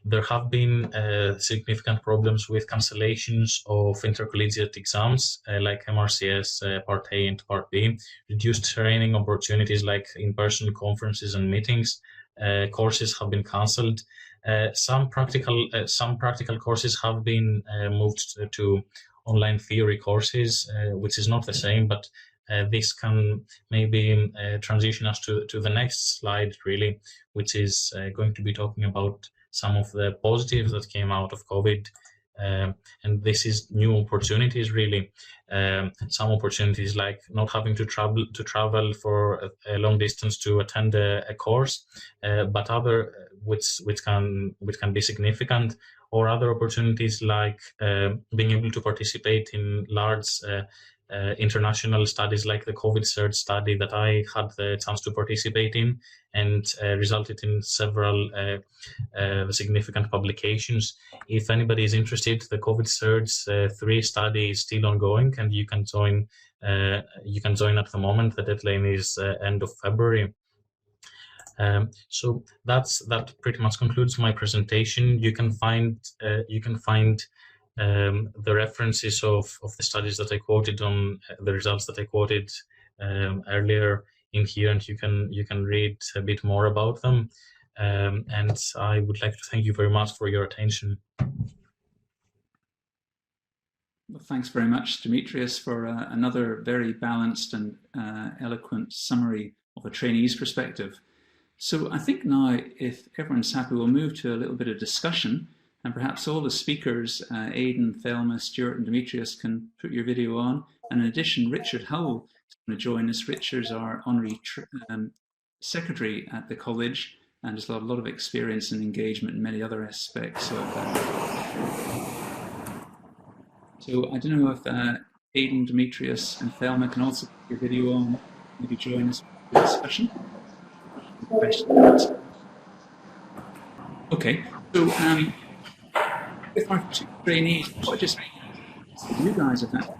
There have been significant problems with cancellations of intercollegiate exams, like MRCS Part A and Part B, reduced training opportunities like in-person conferences and meetings. Courses have been cancelled. Some practical courses have been moved to online theory courses, which is not the same, but this can maybe transition us to the next slide, really, which is going to be talking about some of the positives that came out of COVID. And this is new opportunities, really. Some opportunities like not having to travel for a long distance to attend a course, but other which can be significant, or other opportunities like being able to participate in large international studies like the COVID surge study that I had the chance to participate in, and resulted in several significant publications. If anybody is interested, the COVID surge 3 study is still ongoing, and you can join at the moment. The deadline is end of February. So that pretty much concludes my presentation. You can find the references of the studies that I quoted on the results that I quoted earlier in here, and you can read a bit more about them. And I would like to thank you very much for your attention.
Well, thanks very much, Demetrius, for another very balanced and eloquent summary of a trainee's perspective. So I think now, if everyone's happy, we'll move to a little bit of discussion, and perhaps all the speakers, Aidan, Thelma, Stuart and Demetrius, can put your video on. And in addition, Richard Howell is going to join us. Richard's our honorary secretary at the college, and has a lot of experience and engagement in many other aspects of So I don't know if Aidan, Demetrius and Thelma can also put your video on, maybe join us. discussion. Questions? Okay, so with our two trainees, what just you guys have had,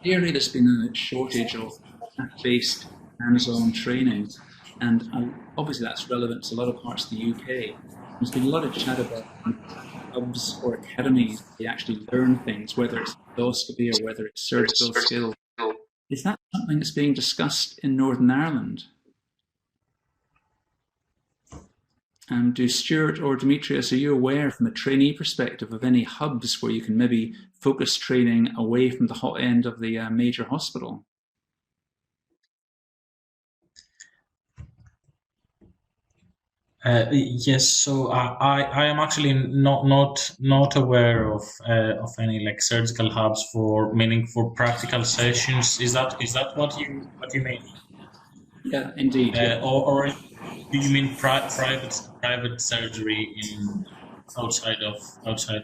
clearly there's been a shortage of staff-based hands-on training, and obviously that's relevant to a lot of parts of the UK. There's been a lot of chat about hubs or academies where they actually learn things, whether it's endoscopy or whether it's surgical skills. Is that something that's being discussed in Northern Ireland? Do Stuart or Demetrius, are you aware from a trainee perspective of any hubs where you can maybe focus training away from the hot end of the major hospital?
Yes, so I am actually not aware of any like surgical hubs for practical sessions. Is that what you mean?
Yeah, indeed. Yeah.
Or do you mean private surgery outside of?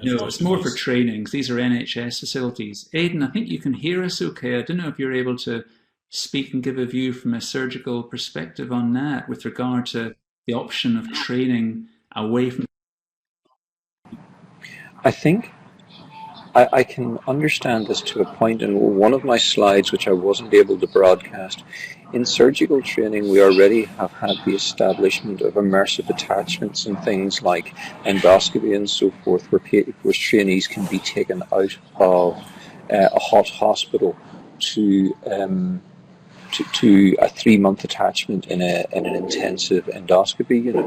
No, it's more for trainings. These are NHS facilities. Aidan, I think you can hear us okay. I don't know if you're able to speak and give a view from a surgical perspective on that with regard to the option of training away from.
I think I can understand this to a point, and one of my slides which I wasn't able to broadcast, in surgical training we already have had the establishment of immersive attachments and things like endoscopy and so forth, where trainees can be taken out of a hot hospital to a 3-month attachment in an intensive endoscopy unit.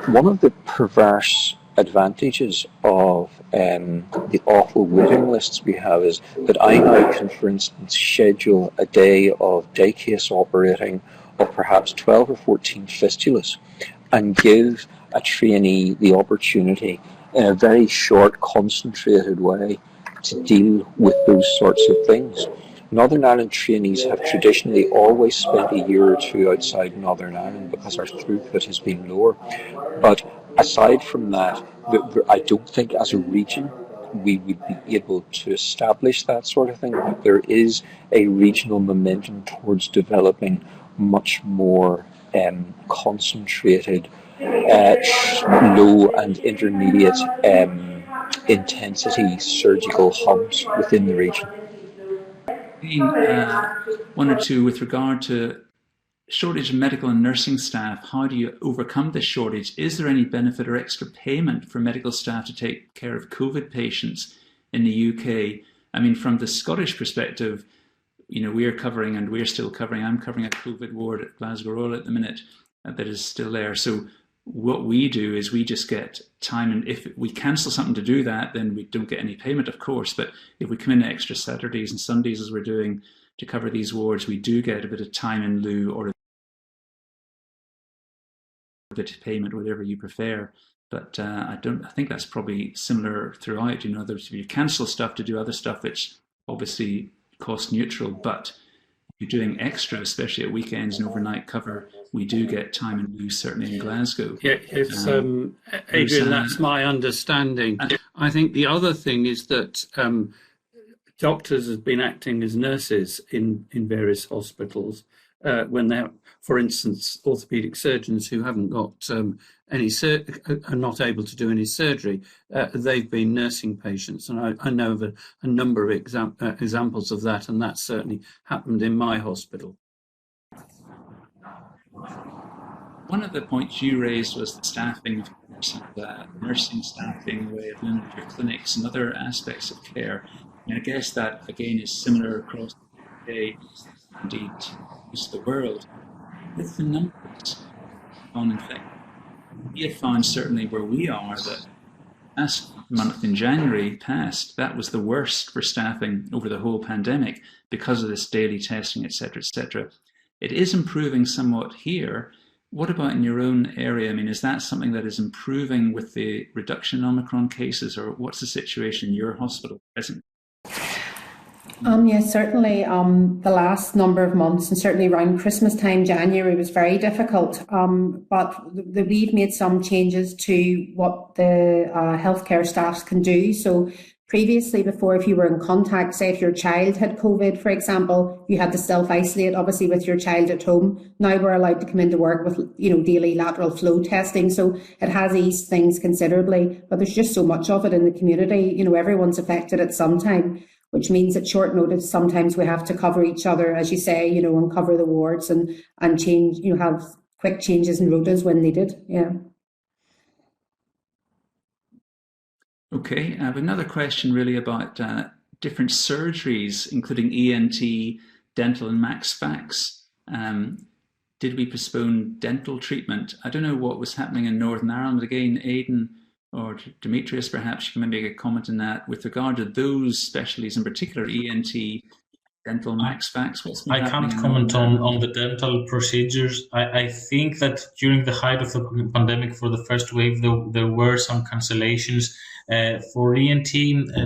One of the perverse advantages of the awful waiting lists we have is that I now can, for instance, schedule a day of day case operating of perhaps 12 or 14 fistulas and give a trainee the opportunity in a very short, concentrated way to deal with those sorts of things. Northern Ireland trainees have traditionally always spent a year or two outside Northern Ireland because our throughput has been lower. But aside from that, I don't think as a region we would be able to establish that sort of thing. But there is a regional momentum towards developing much more concentrated, low and intermediate intensity surgical hubs within the region.
One or two with regard to shortage of medical and nursing staff. How do you overcome this shortage? Is there any benefit or extra payment for medical staff to take care of COVID patients in the UK? I mean, from the Scottish perspective, you know, we're still covering, I'm covering a COVID ward at Glasgow Royal at the minute that is still there. So what we do is we just get time, and if we cancel something to do that, then we don't get any payment, of course. But if we come in extra Saturdays and Sundays, as we're doing to cover these wards, we do get a bit of time in lieu or a bit of payment, whatever you prefer. But I think that's probably similar throughout. You know, if you cancel stuff to do other stuff, it's obviously cost neutral, but you're doing extra, especially at weekends and overnight cover, we do get time in lieu, certainly in Glasgow.
Yeah, it's, Adrian, that's my understanding. I think the other thing is that doctors have been acting as nurses in various hospitals when they're, for instance, orthopaedic surgeons who haven't got are not able to do any surgery. They've been nursing patients, and I know of a number of examples of that, and that certainly happened in my hospital.
One of the points you raised was the staffing, nursing staff being a way of limiting your clinics and other aspects of care. And I guess that, again, is similar across the UK, indeed, across the world. With the numbers on infection, we have found certainly where we are that last month in January past, that was the worst for staffing over the whole pandemic because of this daily testing, etc., etc. It is improving somewhat here. What about in your own area? I mean, is that something that is improving with the reduction in Omicron cases, or what's the situation in your hospital presently?
Yes, certainly the last number of months, and certainly around Christmas time, January, was very difficult. But we've made some changes to what the healthcare staffs can do. So Previously, before, if you were in contact, say if your child had COVID, for example, you had to self-isolate, obviously, with your child at home. Now we're allowed to come into work with, daily lateral flow testing. So it has eased things considerably, but there's just so much of it in the community. Everyone's affected at some time, which means at short notice, sometimes we have to cover each other, as you say, and cover the wards and change, have quick changes in rotas when needed. Yeah.
Okay, I have another question really about different surgeries, including ENT, dental and max fax. Did we postpone dental treatment? I don't know what was happening in Northern Ireland. Again, Aidan or Demetrius, perhaps you can maybe make a comment on that with regard to those specialties, in particular ENT, dental max fax.
I can't comment on the dental procedures. I think that during the height of the pandemic for the first wave, there were some cancellations for ENT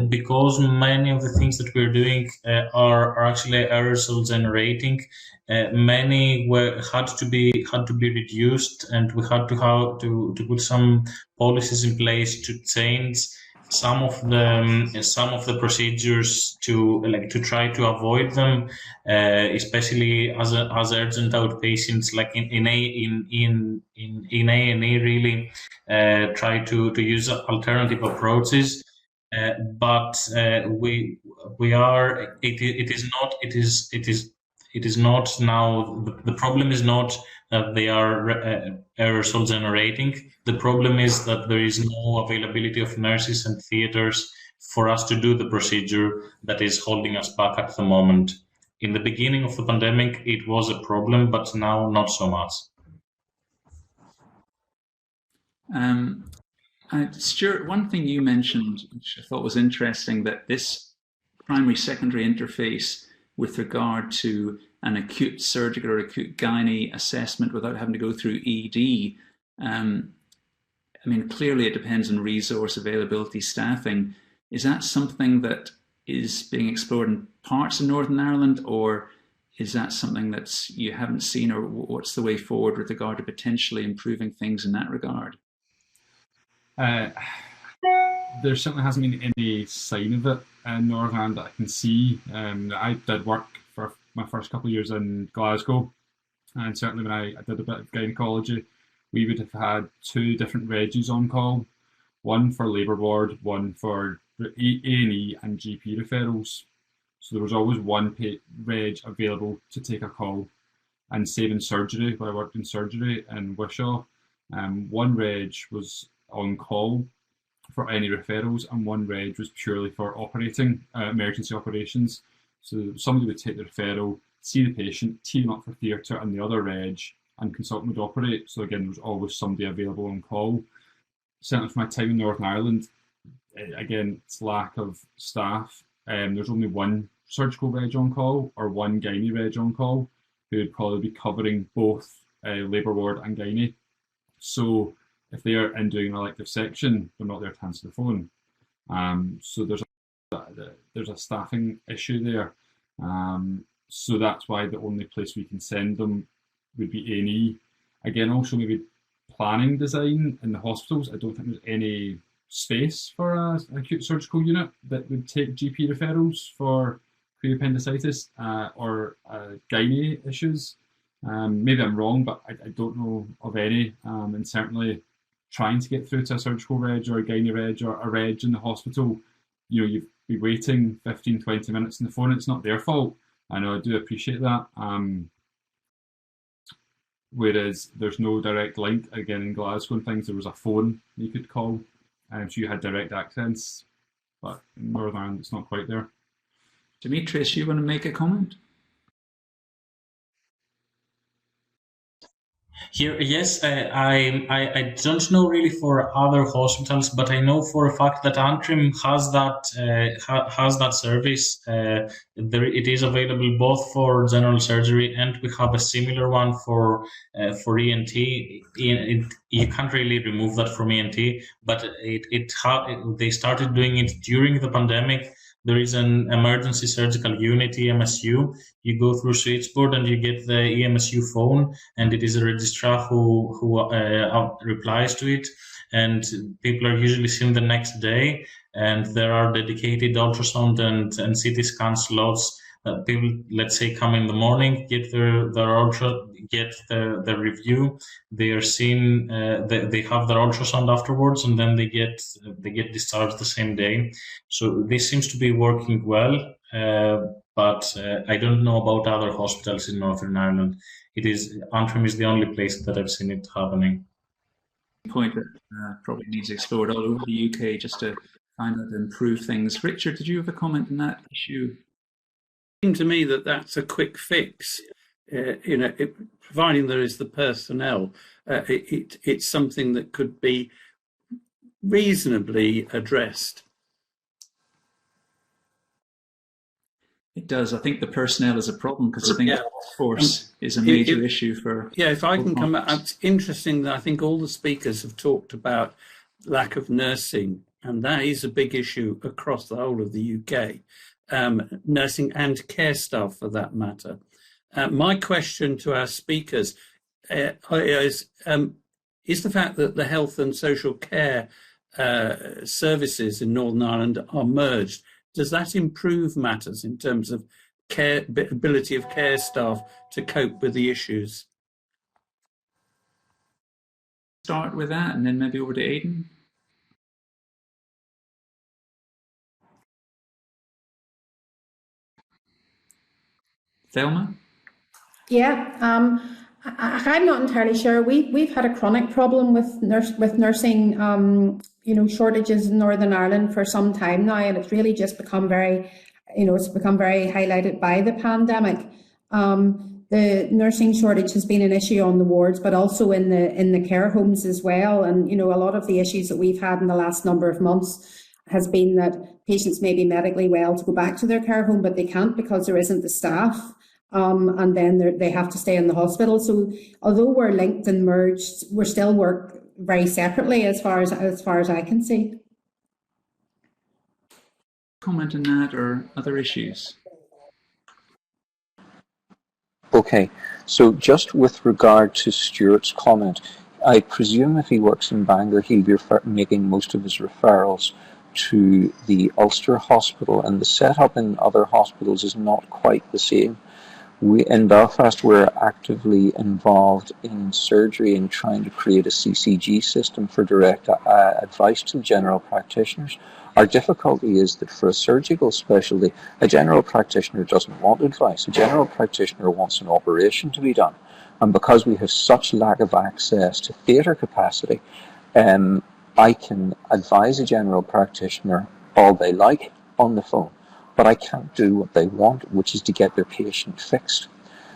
because many of the things that we're doing are actually aerosol generating. Many had to be reduced, and we had to put some policies in place to change some of the procedures to try to avoid them, especially as urgent outpatients, like in A&E, really try to use alternative approaches. But we are. It is not now. The problem is not that they are aerosol generating. The problem is that there is no availability of nurses and theaters for us to do the procedure that is holding us back at the moment. In the beginning of the pandemic, it was a problem, but now not so much.
Stuart, one thing you mentioned, which I thought was interesting, that this primary-secondary interface with regard to an acute surgical or acute gynae assessment without having to go through ED. Clearly it depends on resource availability, staffing. Is that something that is being explored in parts of Northern Ireland, or is that something that you haven't seen, or what's the way forward with regard to potentially improving things in that regard?
There certainly hasn't been any sign of it in Northern Ireland that I can see. I did work for my first couple of years in Glasgow, and certainly when I did a bit of gynecology, we would have had two different regs on call, one for labour ward, one for A&E and GP referrals. So there was always one reg available to take a call. And same in surgery, where I worked in surgery in Wishaw, one reg was on call for any referrals, and one reg was purely for operating, emergency operations. So somebody would take the referral, see the patient, tee them up for theatre, and the other reg and consultant would operate. So again, there was always somebody available on call. Certainly for my time in Northern Ireland, again, it's lack of staff. There's only one surgical reg on call or one gynae reg on call, who would probably be covering both labour ward and gynae. So if they are in doing an elective section, they're not there to answer the phone. So there's a staffing issue there. So that's why the only place we can send them would be A&E. Again, also maybe planning design in the hospitals. I don't think there's any space for an acute surgical unit that would take GP referrals for pre-appendicitis or gynae issues. Maybe I'm wrong, but I don't know of any. And certainly trying to get through to a surgical reg or a gynae reg or a reg in the hospital, you'd be waiting 15, 20 minutes on the phone. It's not their fault. I know, I do appreciate that. Whereas there's no direct link, again, in Glasgow and things, there was a phone you could call, so you had direct access, but in Northern Ireland, it's not quite there.
Demetrius, you want to make a comment?
Here, yes, I don't know really for other hospitals, but I know for a fact that Antrim has that service. It is available both for general surgery, and we have a similar one for ENT. You can't really remove that from ENT, but they started doing it during the pandemic. There is an emergency surgical unit, EMSU. You go through switchboard and you get the EMSU phone, and it is a registrar who replies to it. And people are usually seen the next day. and there are dedicated ultrasound and CT scan slots that people, let's say, come in the morning, get their review. They are seen. They have their ultrasound afterwards, and then they get discharged the same day. So this seems to be working well. But I don't know about other hospitals in Northern Ireland. Antrim is the only place that I've seen it happening.
Point that probably needs explored all over the UK just to find out and improve things. Richard, did you have a comment on that issue?
It seems to me that that's a quick fix. Providing there is the personnel, it's something that could be reasonably addressed.
It does. I think the personnel is a problem because I think the workforce is a major issue for.
Yeah, if I can come back, it's interesting that I think all the speakers have talked about lack of nursing, and that is a big issue across the whole of the UK, nursing and care staff for that matter. My question to our speakers is the fact that the health and social care services in Northern Ireland are merged. Does that improve matters in terms of ability of care staff to cope with the issues?
Start with that and then maybe over to Aidan. Thelma?
Yeah, I'm not entirely sure. We've had a chronic problem with nursing, shortages in Northern Ireland for some time now, and it's really just become very highlighted by the pandemic. The nursing shortage has been an issue on the wards, but also in the care homes as well. And a lot of the issues that we've had in the last number of months has been that patients may be medically well to go back to their care home, but they can't because there isn't the staff. And then they have to stay in the hospital. So although we're linked and merged, we still work very separately as far as I can see.
Comment on that or other issues?
Okay, so just with regard to Stuart's comment, I presume if he works in Bangor, he'll be making most of his referrals to the Ulster Hospital, and the setup in other hospitals is not quite the same. In Belfast, we're actively involved in surgery and trying to create a CCG system for direct advice to the general practitioners. Our difficulty is that for a surgical specialty, a general practitioner doesn't want advice. A general practitioner wants an operation to be done. And because we have such lack of access to theatre capacity, I can advise a general practitioner all they like on the phone, but I can't do what they want, which is to get their patient fixed.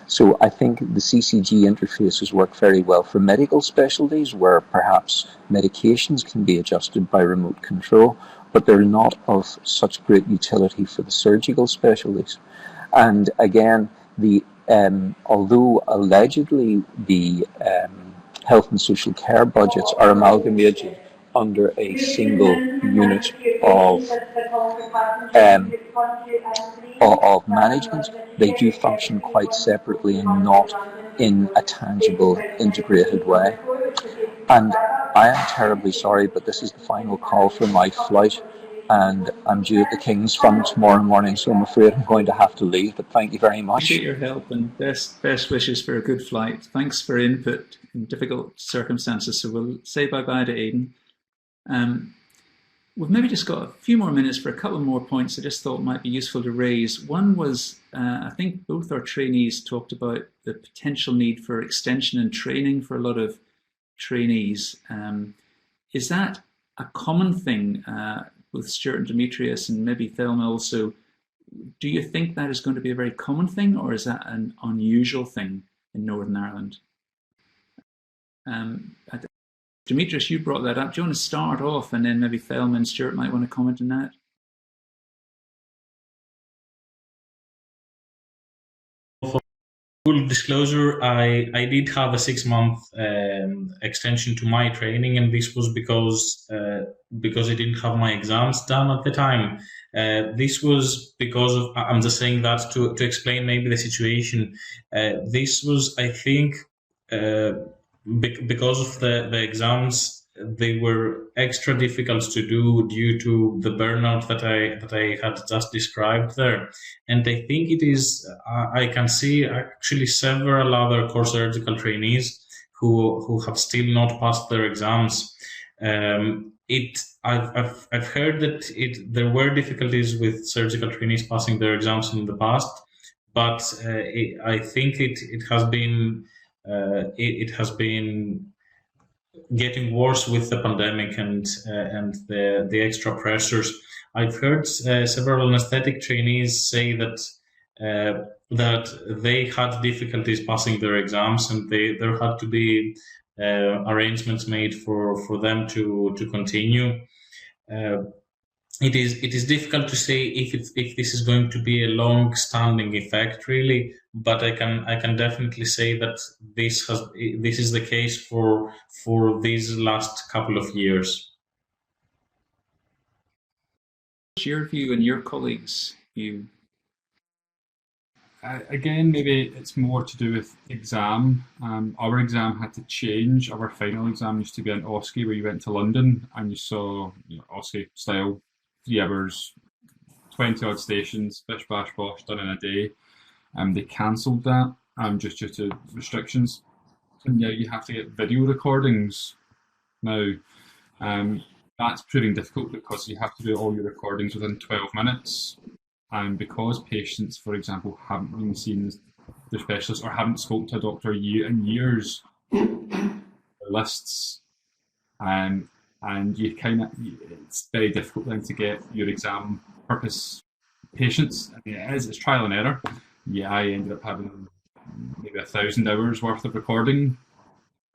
So I think the CCG interfaces work very well for medical specialties where perhaps medications can be adjusted by remote control, but they're not of such great utility for the surgical specialties. And again, although allegedly the health and social care budgets are amalgamated under a single unit of management, they do function quite separately and not in a tangible, integrated way. And I am terribly sorry, but this is the final call for my flight, and I'm due at the King's Fund tomorrow morning, so I'm afraid I'm going to have to leave, but thank you very much.
Appreciate your help and best wishes for a good flight. Thanks for input in difficult circumstances, so we'll say bye-bye to Aidan. We've maybe just got a few more minutes for a couple more points I just thought might be useful to raise. One was, I think both our trainees talked about the potential need for extension and training for a lot of trainees. Is that a common thing with Stuart and Demetrius and maybe Thelma also? Do you think that is going to be a very common thing, or is that an unusual thing in Northern Ireland? Demetrius, you brought that up. Do you want to start off and then maybe Thelma and Stuart might want to comment on that?
For full disclosure, I did have a 6-month extension to my training, and this was because I didn't have my exams done at the time. This was because of, I'm just saying that to explain maybe the situation. This was, I think, because of the exams they were extra difficult to do due to the burnout that I had just described there. And I think it is, I can see actually several other core surgical trainees who have still not passed their exams. I've heard that there were difficulties with surgical trainees passing their exams in the past, but I think it has been getting worse with the pandemic and the extra pressures. I've heard several anesthetic trainees say that they had difficulties passing their exams, and there had to be arrangements made for them to continue. It is difficult to say if this is going to be a long-standing effect, really, but I can definitely say that this is the case for these last couple of years.
What's your view and your colleagues' view?
Again, maybe it's more to do with exam. Our exam had to change. Our final exam used to be an OSCE, where you went to London and you saw OSCE style, 3 hours, 20 odd stations, bish bash bosh, done in a day. They cancelled that just due to restrictions. And now you have to get video recordings now. That's proving difficult because you have to do all your recordings within 12 minutes. And because patients, for example, haven't been seen their specialists or haven't spoken to a doctor in years, lists, and you it's very difficult then to get your exam purpose patients. I mean, it's trial and error. Yeah, I ended up having maybe 1,000 hours worth of recording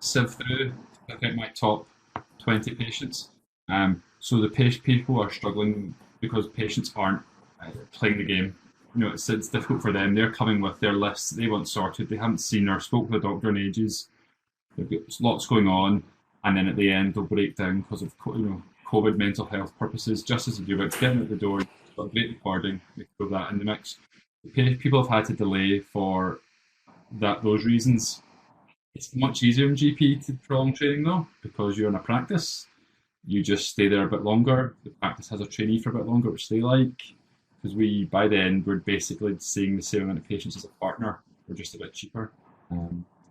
sieve through to pick out my top 20 patients. So the people are struggling because patients aren't playing the game. It's difficult for them. They're coming with their lists they want sorted. They haven't seen or spoke to a doctor in ages. They've got lots going on, and then at the end they'll break down because of COVID mental health purposes. Just as you're about to get out the door, you've got a great recording, you throw that in the mix. People have had to delay for those reasons. It's much easier in GP to prolong training though, because you're in a practice. You just stay there a bit longer. The practice has a trainee for a bit longer, which they like. Because by then, we're basically seeing the same amount of patients as a partner. We're just a bit cheaper.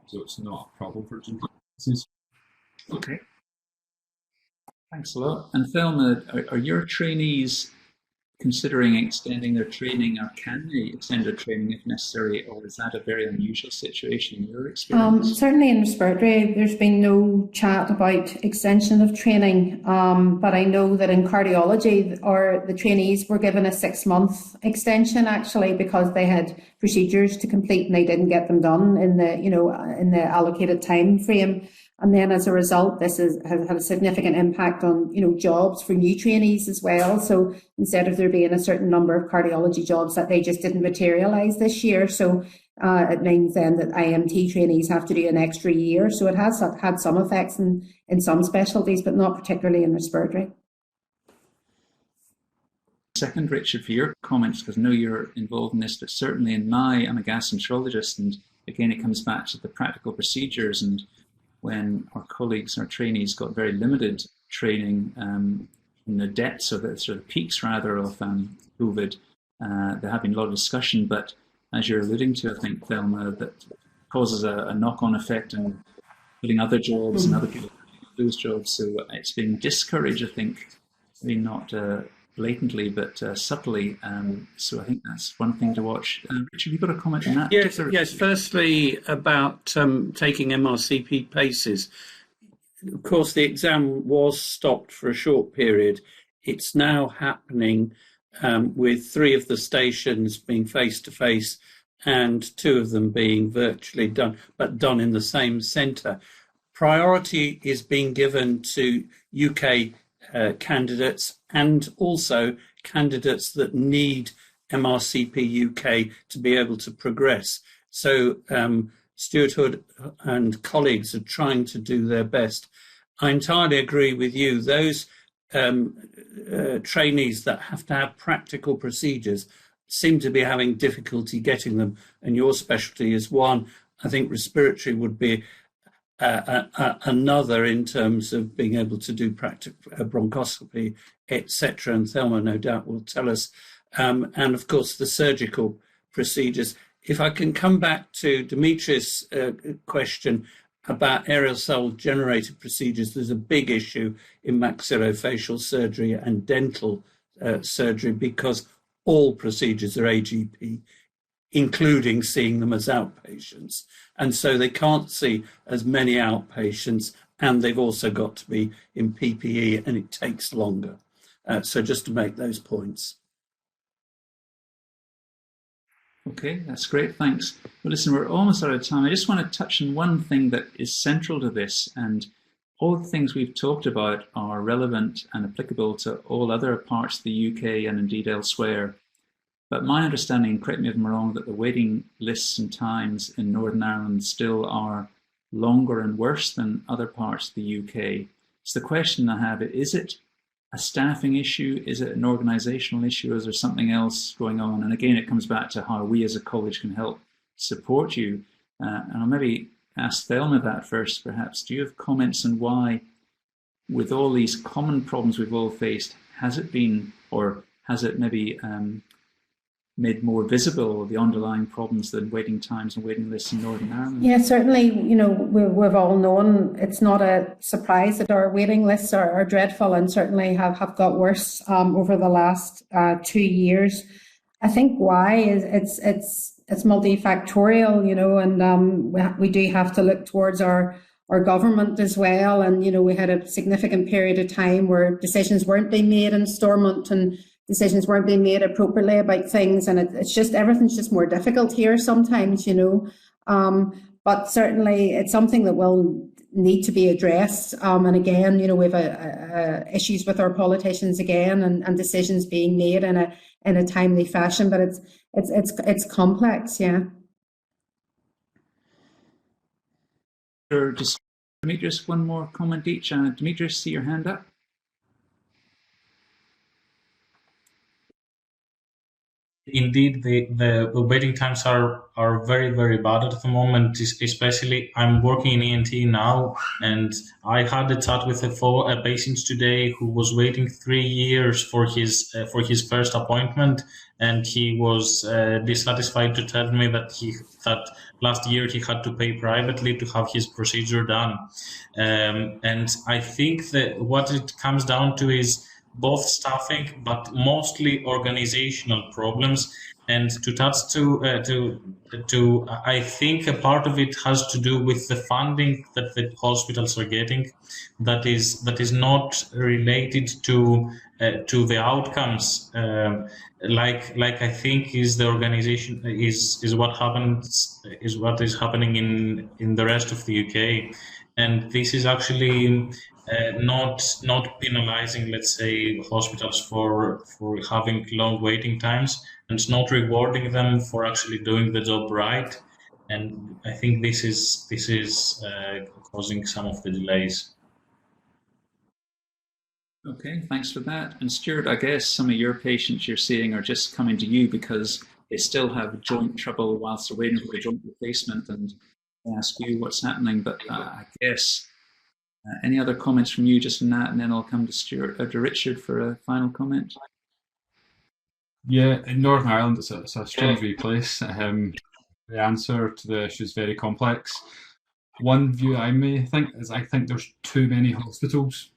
So it's not a problem for GPs.
Okay. Thanks a lot. And Thelma, are your trainees considering extending their training, or can they extend their training if necessary, or is that a very unusual situation in your experience?
Certainly in respiratory, there's been no chat about extension of training, but I know that in cardiology, the trainees were given a 6-month extension actually because they had procedures to complete and they didn't get them done in the allocated time frame. And then as a result, this has had a significant impact on, jobs for new trainees as well. So instead of there being a certain number of cardiology jobs that they just didn't materialise this year. So it means then that IMT trainees have to do an extra year. So it has had some effects in some specialties, but not particularly in respiratory.
Second, Richard, for your comments, because I know you're involved in this, but certainly I'm a gastroenterologist, and again, it comes back to the practical procedures. And when our colleagues, our trainees, got very limited training in the depths of the sort of peaks rather of COVID, there have been a lot of discussion, but as you're alluding to, I think, Thelma, that causes a knock-on effect and putting other jobs and other people lose jobs. So it's being discouraged, I think, maybe not blatantly, but subtly. So I think that's one thing to watch. Richard, have you got a comment on that?
Yes. Firstly, about taking MRCP paces. Of course, the exam was stopped for a short period. It's now happening with 3 of the stations being face-to-face and 2 of them being virtually done, but done in the same centre. Priority is being given to UK candidates and also candidates that need MRCP UK to be able to progress. So Stuart Hood and colleagues are trying to do their best. I entirely agree with you. Those trainees that have to have practical procedures seem to be having difficulty getting them, and your specialty is one. I think respiratory would be another in terms of being able to do bronchoscopy, etc. And Thelma, no doubt, will tell us. And of course, the surgical procedures. If I can come back to Dimitri's question about aerosol-generated procedures, there's a big issue in maxillofacial surgery and dental surgery because all procedures are AGP, including seeing them as outpatients. And so they can't see as many outpatients, and they've also got to be in PPE, and it takes longer. So just to make those points.
Okay, that's great, thanks. Well, listen, we're almost out of time. I just want to touch on one thing that is central to this, and all the things we've talked about are relevant and applicable to all other parts of the UK and indeed elsewhere. But my understanding, correct me if I'm wrong, that the waiting lists and times in Northern Ireland still are longer and worse than other parts of the UK. So the question I have, is it a staffing issue? Is it an organisational issue? Is there something else going on? And again, it comes back to how we as a college can help support you. And I'll maybe ask Thelma that first, perhaps. Do you have comments on why, with all these common problems we've all faced, has it been, or has it maybe made more visible the underlying problems than waiting times and waiting lists in Northern Ireland?
Yeah, certainly, you know, we've all known it's not a surprise that our waiting lists are dreadful and certainly have got worse over the last 2 years. I think why is it's multifactorial, you know, and we do have to look towards our government as well. And, you know, we had a significant period of time where decisions weren't being made in Stormont and decisions weren't being made appropriately about things, and it's just everything's just more difficult here sometimes, you know. But certainly it's something that will need to be addressed. And again, you know, we've issues with our politicians again, and decisions being made in a timely fashion. But it's complex, yeah.
Sure, just Demetrius, one more comment each. Demetrius, see your hand up.
Indeed, the waiting times are very, very bad at the moment. Especially, I'm working in ENT now, and I had a chat with a patient today who was waiting 3 years for his first appointment, and he was dissatisfied to tell me that last year he had to pay privately to have his procedure done. And I think that what it comes down to is both staffing, but mostly organizational problems. And to touch to I think a part of it has to do with the funding that the hospitals are getting, that is not related to the outcomes. Like I think is the organization is what is happening in the rest of the UK, and this is actually not penalizing, let's say, hospitals for having long waiting times, and it's not rewarding them for actually doing the job right. And I think this is causing some of the delays.
Okay, thanks for that. And Stuart, I guess some of your patients you're seeing are just coming to you because they still have joint trouble whilst they're waiting for the joint replacement, and they ask you what's happening. But I guess any other comments from you just on that, and then I'll come to Stuart or to Richard for a final comment.
Yeah, in Northern Ireland, it's a strange wee place. The answer to the issue is very complex. One view I may think is I think there's too many hospitals.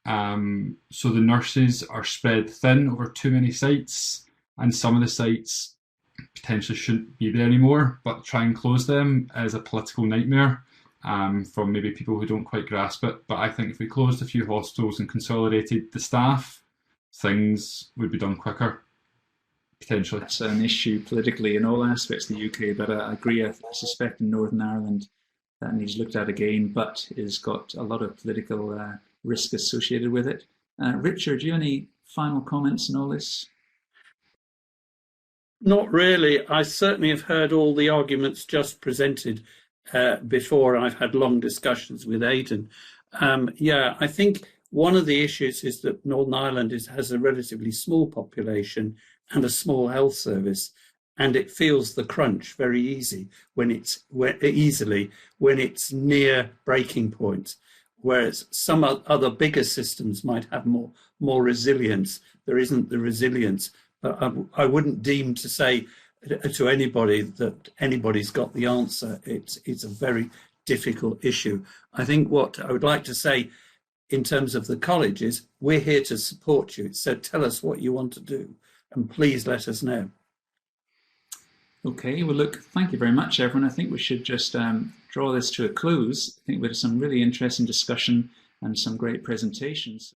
So the nurses are spread thin over too many sites, and some of the sites potentially shouldn't be there anymore, but try and close them is a political nightmare from maybe people who don't quite grasp it. But I think if we closed a few hospitals and consolidated the staff, things would be done quicker, potentially.
It's an issue politically in all aspects of the UK, but I agree, I suspect in Northern Ireland that needs looked at again, but has got a lot of political risk associated with it. Richard, do you have any final comments on all this?
Not really. I certainly have heard all the arguments just presented before. I've had long discussions with Aidan. Yeah, I think one of the issues is that Northern Ireland has a relatively small population and a small health service. and it feels the crunch very easily when it's near breaking points. Whereas some other bigger systems might have more resilience. There isn't the resilience. But I wouldn't deem to say to anybody that anybody's got the answer. It's a very difficult issue. I think what I would like to say in terms of the college is we're here to support you. So tell us what you want to do, and please let us know.
Okay, well, look, thank you very much, everyone. I think we should just draw this to a close. I think we had some really interesting discussion and some great presentations.